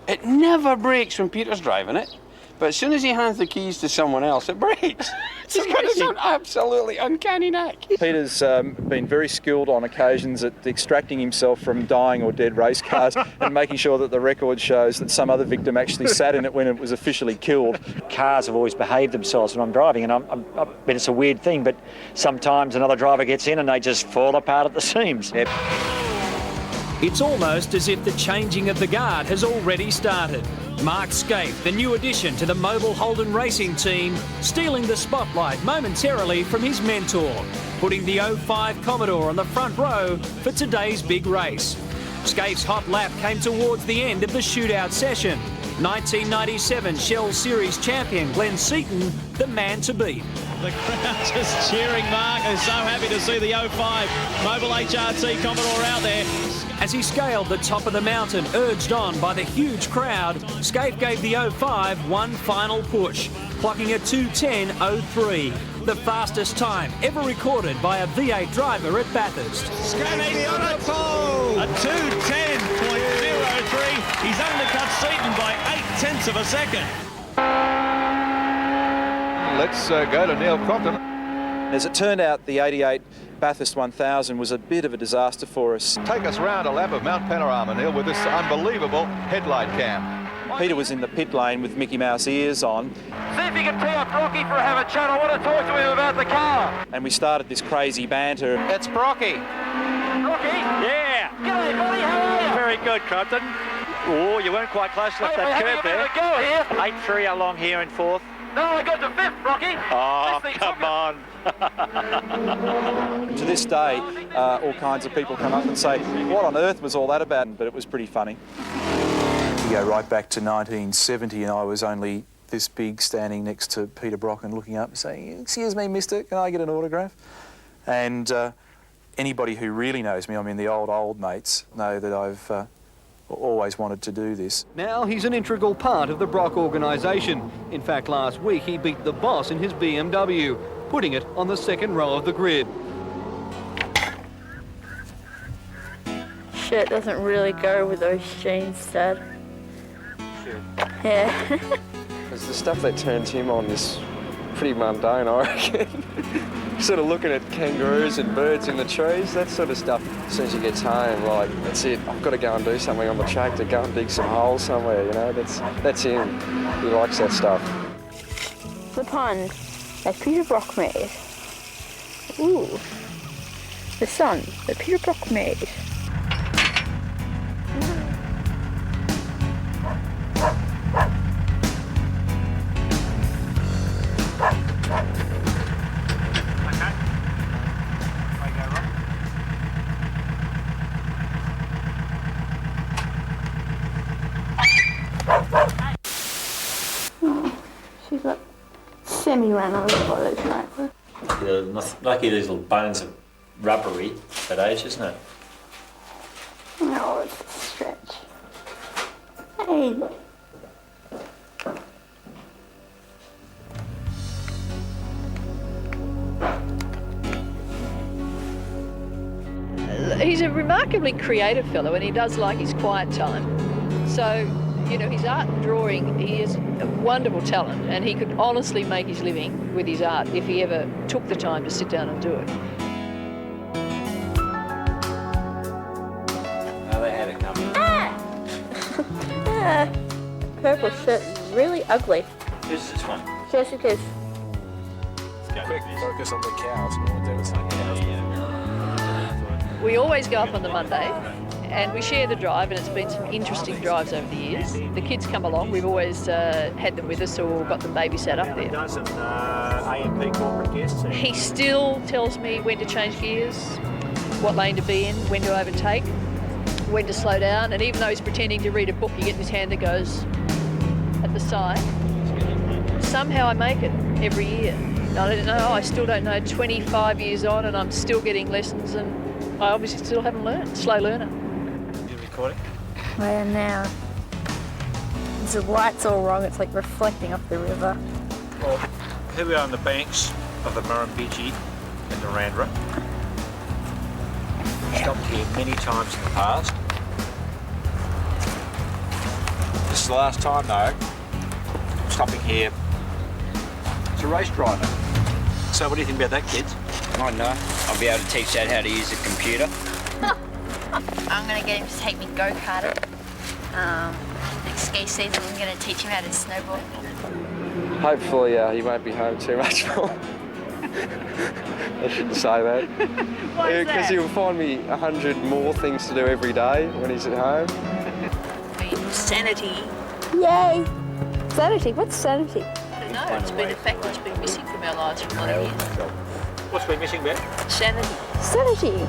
It never brakes when Peter's driving it, but as soon as he hands the keys to someone else, it brakes. He's got his own absolutely uncanny knack. Peter's been very skilled on occasions at extracting himself from dying or dead race cars and making sure that the record shows that some other victim actually sat in it when it was officially killed. Cars have always behaved themselves when I'm driving, and I mean, it's a weird thing, but sometimes another driver gets in and they just fall apart at the seams. Yep. It's almost as if the changing of the guard has already started. Mark Skaife, the new addition to the Mobile Holden Racing Team, stealing the spotlight momentarily from his mentor, putting the 05 Commodore on the front row for today's big race. Skaife's hot lap came towards the end of the shootout session. 1997 Shell Series champion Glenn Seaton, the man to beat. The crowd just cheering Mark, who's so happy to see the 05 Mobile HRT Commodore out there. As he scaled the top of the mountain, urged on by the huge crowd, Skaife gave the 05 one final push, clocking a 2:10.03, the fastest time ever recorded by a V8 driver at Bathurst. Skaife on the pole! A 2:10.03. He's undercut Seaton by 0.8 of a second. let's go to Neil Crompton. As it turned out, the 88 Bathurst 1000 was a bit of a disaster for us. Take us round a lap of Mount Panorama, Neil, with this unbelievable headlight cam. Peter was in the pit lane with Mickey Mouse ears on. See if you can tee up Brocky for a have a chat. I want to talk to him about the car. And we started this crazy banter. It's Brocky. Brocky? Yeah. G'day, buddy. How are you? Very good, Crompton. Oh, you weren't quite close enough that curve there. Go here. 8-3 along here in fourth. No, I got to fifth, Brocky. Oh, come on. To this day, all kinds of people come up and say, what on earth was all that about? But it was pretty funny. We go right back to 1970 and I was only this big standing next to Peter Brock and looking up and saying, excuse me, mister, can I get an autograph? And anybody who really knows me, I mean the old mates, know that I've always wanted to do this. Now he's an integral part of the Brock organisation. In fact, last week he beat the boss in his BMW, putting it on the second row of the grid. Shirt doesn't really go with those jeans, Dad. Yeah. Because the stuff that turns him on is pretty mundane, I reckon. Sort of looking at kangaroos and birds in the trees, that sort of stuff. As soon as he gets home, like, that's it. I've got to go and do something on the track, to go and dig some holes somewhere, you know. That's him. He likes that stuff. The pond that Peter Brock made. Ooh. The sun that Peter Brock made. She's like semi-ran over by those right. Lucky these little bones are rubbery at age, isn't it? No, it's a stretch. Hey. He's a remarkably creative fellow and he does like his quiet time. So, you know, his art and drawing, he is a wonderful talent and he could honestly make his living with his art if he ever took the time to sit down and do it. Oh, they had it coming. Purple shirt is really ugly. Who's this one? Jessica's. Quick, focus on the cows. We want to do it like cows. We always go up on the Monday and we share the drive, and it's been some interesting drives over the years. The kids come along, we've always had them with us or got them babysat up there. AMP corporate guests. He still tells me when to change gears, what lane to be in, when to overtake, when to slow down, and even though he's pretending to read a book, you get this hand that goes at the side. Somehow I make it every year. I don't know, I still don't know, 25 years on and I'm still getting lessons and I obviously still haven't learned, slow learner. You recording? Where now? The light's all wrong, it's like reflecting off the river. Well, here we are on the banks of the Murrumbidgee in Narrandera. Stopped here many times in the past. This is the last time though, I'm stopping here as a race driver. So what do you think about that, kids? I know. I'll be able to teach Dad how to use a computer. I'm going to get him to take me go-karting. Next ski season, I'm going to teach him how to snowboard. Hopefully he won't be home too much more. I shouldn't say that. Why is Because that? he'll find me 100 more things to do every day when he's at home. Sanity. Yay! Sanity? What's sanity? I don't know, it's been a fact that's been missing from our lives for a lot of years. What's been missing, Ben? Sanity. Sanity.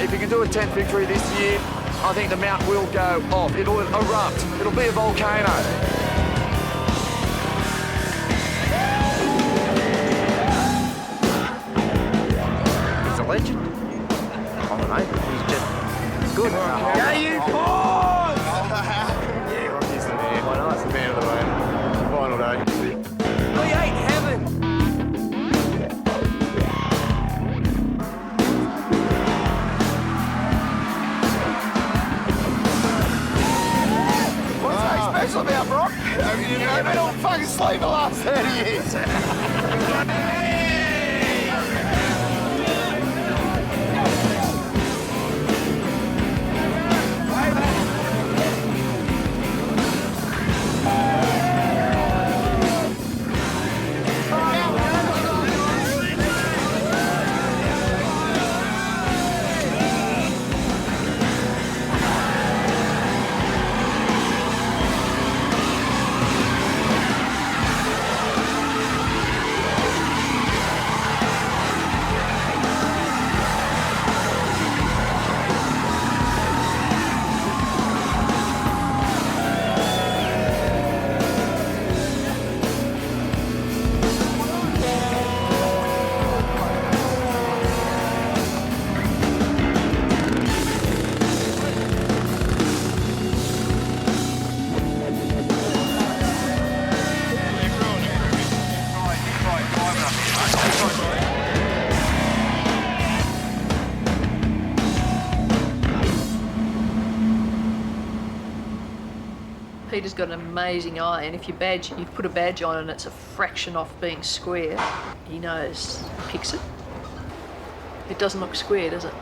if you can do a 10th victory this year, I think the mount will go off. It'll erupt. It'll be a volcano. He's a legend. I don't know. He's just good. Yeah, you boys! Yeah, Rocky's the man. Why not? It's the man of the moment. Final day. We ain't heaven. What's so special about Brock? You've been on fucking sleep the last 30 years. Peter's got an amazing eye, and if you put a badge on and it's a fraction off being square, he knows, he picks it. It doesn't look square, does it?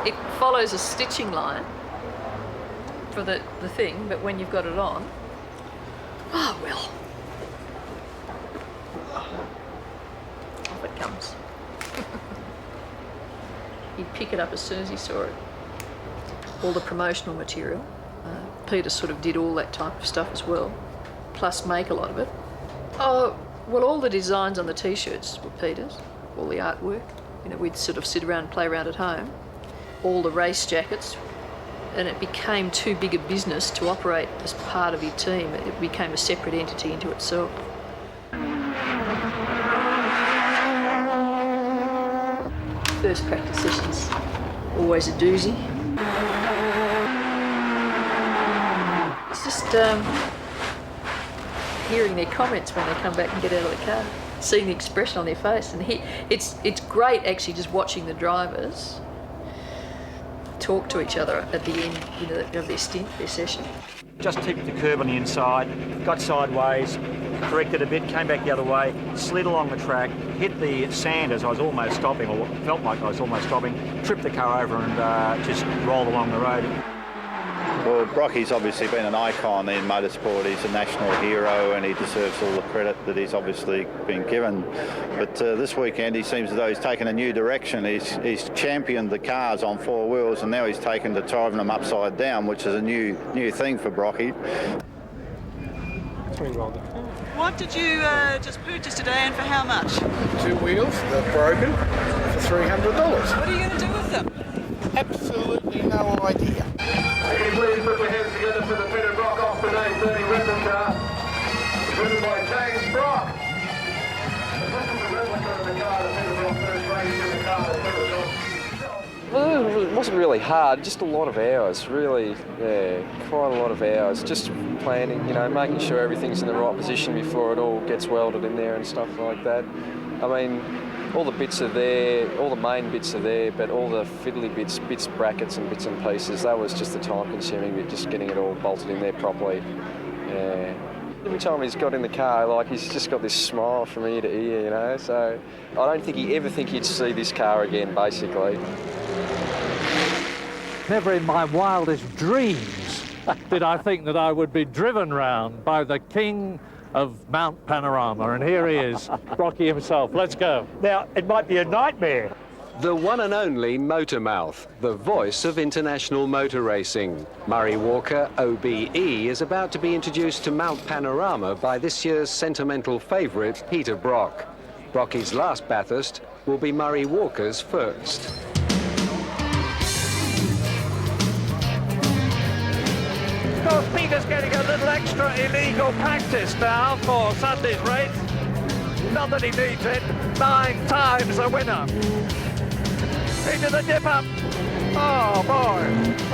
It follows a stitching line for the thing, but when you've got it on, oh well. Off it comes. He'd pick it up as soon as he saw it. All the promotional material. Peter sort of did all that type of stuff as well, plus make a lot of it. Oh, well, all the designs on the T-shirts were Peter's, all the artwork. You know, we'd sort of sit around and play around at home. All the race jackets, and it became too big a business to operate as part of your team. It became a separate entity into itself. First practice sessions, always a doozy. It's just hearing their comments when they come back and get out of the car, seeing the expression on their face, and it's great actually just watching the drivers talk to each other at the end, you know, of their stint, their session. Just tipped the curb on the inside, got sideways, corrected a bit, came back the other way, slid along the track, hit the sand as I was almost stopping, or felt like I was almost stopping, tripped the car over and just rolled along the road. Well, Brocky's obviously been an icon in motorsport. He's a national hero and he deserves all the credit that he's obviously been given. But this weekend he seems as though he's taken a new direction. He's championed the cars on four wheels and now he's taken to driving them upside down, which is a new thing for Brocky. What did you just purchase today and for how much? 2 wheels, they're broken, for $300. What are you going to do with them? Absolutely no idea. Can you please put your hands together for the Peter Brock off today 30 replica car, driven by James Brock. This is the replica of the car that Peter Brock first raced in the car that Peter Brock. Well, it wasn't really hard, just a lot of hours, really, yeah, quite a lot of hours. Just planning, you know, making sure everything's in the right position before it all gets welded in there and stuff like that. I mean, all the bits are there, all the main bits are there, but all the fiddly bits, brackets and bits and pieces, that was just the time-consuming bit, just getting it all bolted in there properly. Yeah. Every time he's got in the car, like, he's just got this smile from ear to ear, you know, so I don't think he ever think he'd see this car again, basically. Never in my wildest dreams did I think that I would be driven round by the king of Mount Panorama, and here he is, Brocky himself. Let's go. Now, it might be a nightmare. The one and only Motormouth, the voice of international motor racing. Murray Walker, OBE, is about to be introduced to Mount Panorama by this year's sentimental favourite, Peter Brock. Brocky's last Bathurst will be Murray Walker's first. course, Peter's getting a little extra illegal practice now for Sunday's race. Not that he needs it. 9 times a winner. Into the dip up. Oh boy,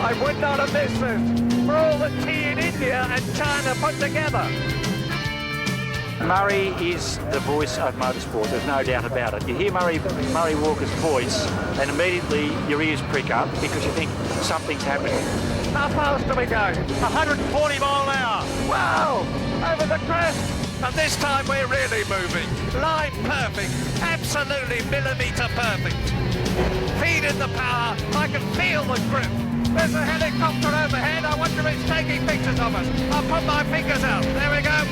I would not have missed this for all the tea in India and China put together. Murray is the voice of motorsport, there's no doubt about it. You hear Murray Walker's voice and immediately your ears prick up because you think something's happening. How fast are we going? 140 mile an hour. Wow, over the crest. And this time we're really moving. Line perfect, absolutely millimetre perfect. Feed in the power, I can feel the grip. There's a helicopter overhead, I wonder if it's taking pictures of us. I'll put my fingers out, there we go.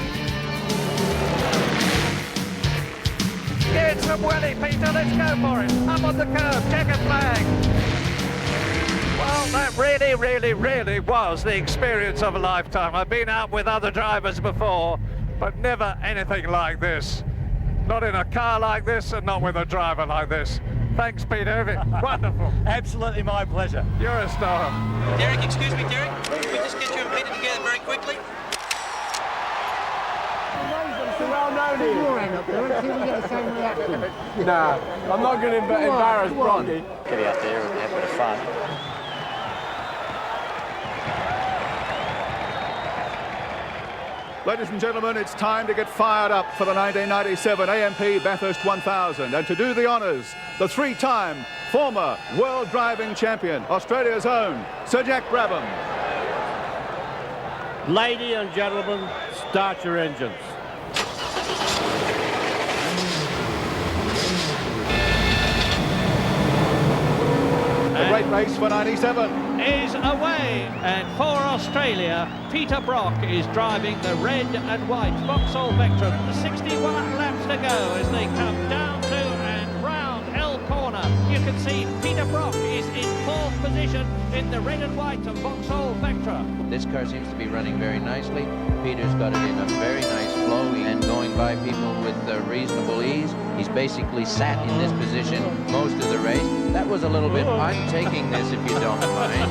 Get some welly, Peter, let's go for it. Up on the curve, checkered flag. Well, that really was the experience of a lifetime. I've been out with other drivers before, but never anything like this. Not in a car like this and not with a driver like this. Thanks, Peter. Wonderful. Absolutely my pleasure. You're a star. Derek, excuse me, Derek. Can we just get you and Peter together very quickly? Nah, I'm not going to embarrass Brocky. Get out there and have a bit of fun. Ladies and gentlemen, it's time to get fired up for the 1997 AMP Bathurst 1000. And to do the honours, the 3-time former World Driving Champion, Australia's own Sir Jack Brabham. Ladies and gentlemen, start your engines. A great race for 97. Is away, and for Australia, Peter Brock is driving the red and white Vauxhall Vectrum. 61 laps to go as they come down to and round L corner. You can see Peter Brock is in 4th position in the red and white of Vauxhall Vectra. This car seems to be running very nicely. Peter's got it in a very nice flow and going by people with reasonable ease. He's basically sat in this position most of the race. That was a little bit, I'm taking this if you don't mind.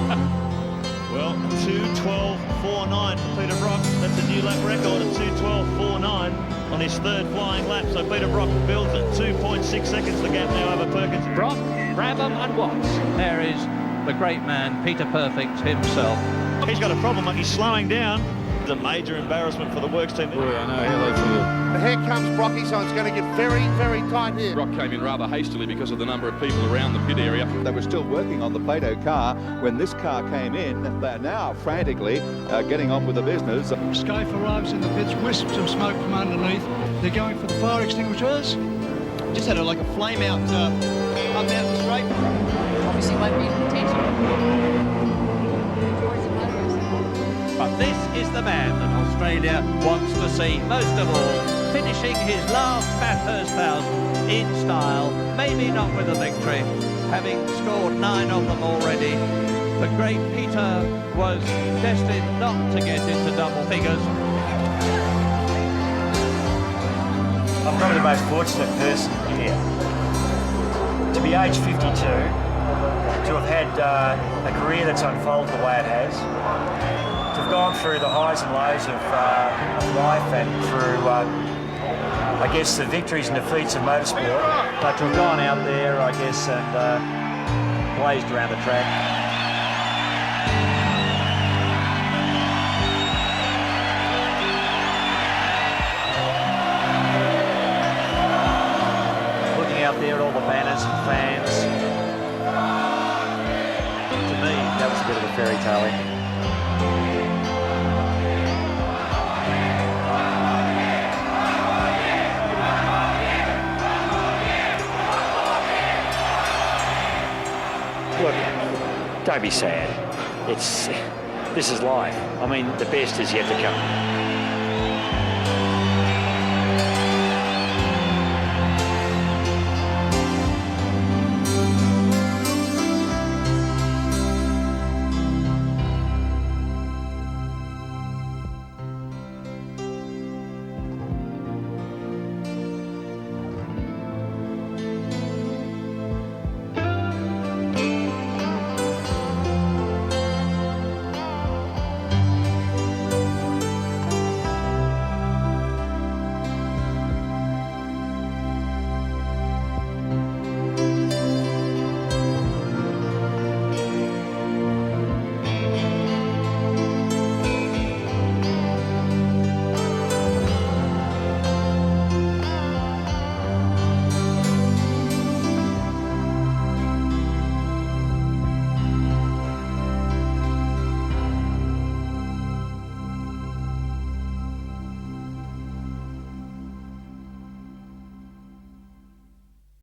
Well, 2:12.49 for Peter Brock. That's a new lap record at 2:12.49 on his 3rd flying lap. So Peter Brock builds at 2.6 seconds the gap now over Perkins. Brock, Brabham and Watts. There is the great man, Peter Perfect himself. He's got a problem, he's slowing down. It's a major embarrassment for the works team. Boy, I know how they feel. And here comes Brocky, so it's going to get very tight here. Brock came in rather hastily because of the number of people around the pit area. They were still working on the Plato car when this car came in. They're now frantically getting on with the business. Scaife arrives in the pits, wisps some smoke from underneath. They're going for the fire extinguishers. Just had a flame out up mountain straight. Obviously won't be intentional. But this is the man that Australia wants to see most of all, finishing his last Bathurst 1000 in style, maybe not with a victory, having scored 9 of them already. The great Peter was destined not to get into double figures. I'm probably the most fortunate person here. To be age 52, to have had a career that's unfolded the way it has, to have gone through the highs and lows of life and through, I guess, the victories and defeats of motorsport, but to have gone out there, I guess, and blazed around the track. There at all the banners and fans. To me, that was a bit of a fairy tale ending. Look, don't be sad. This is life. I mean, the best is yet to come.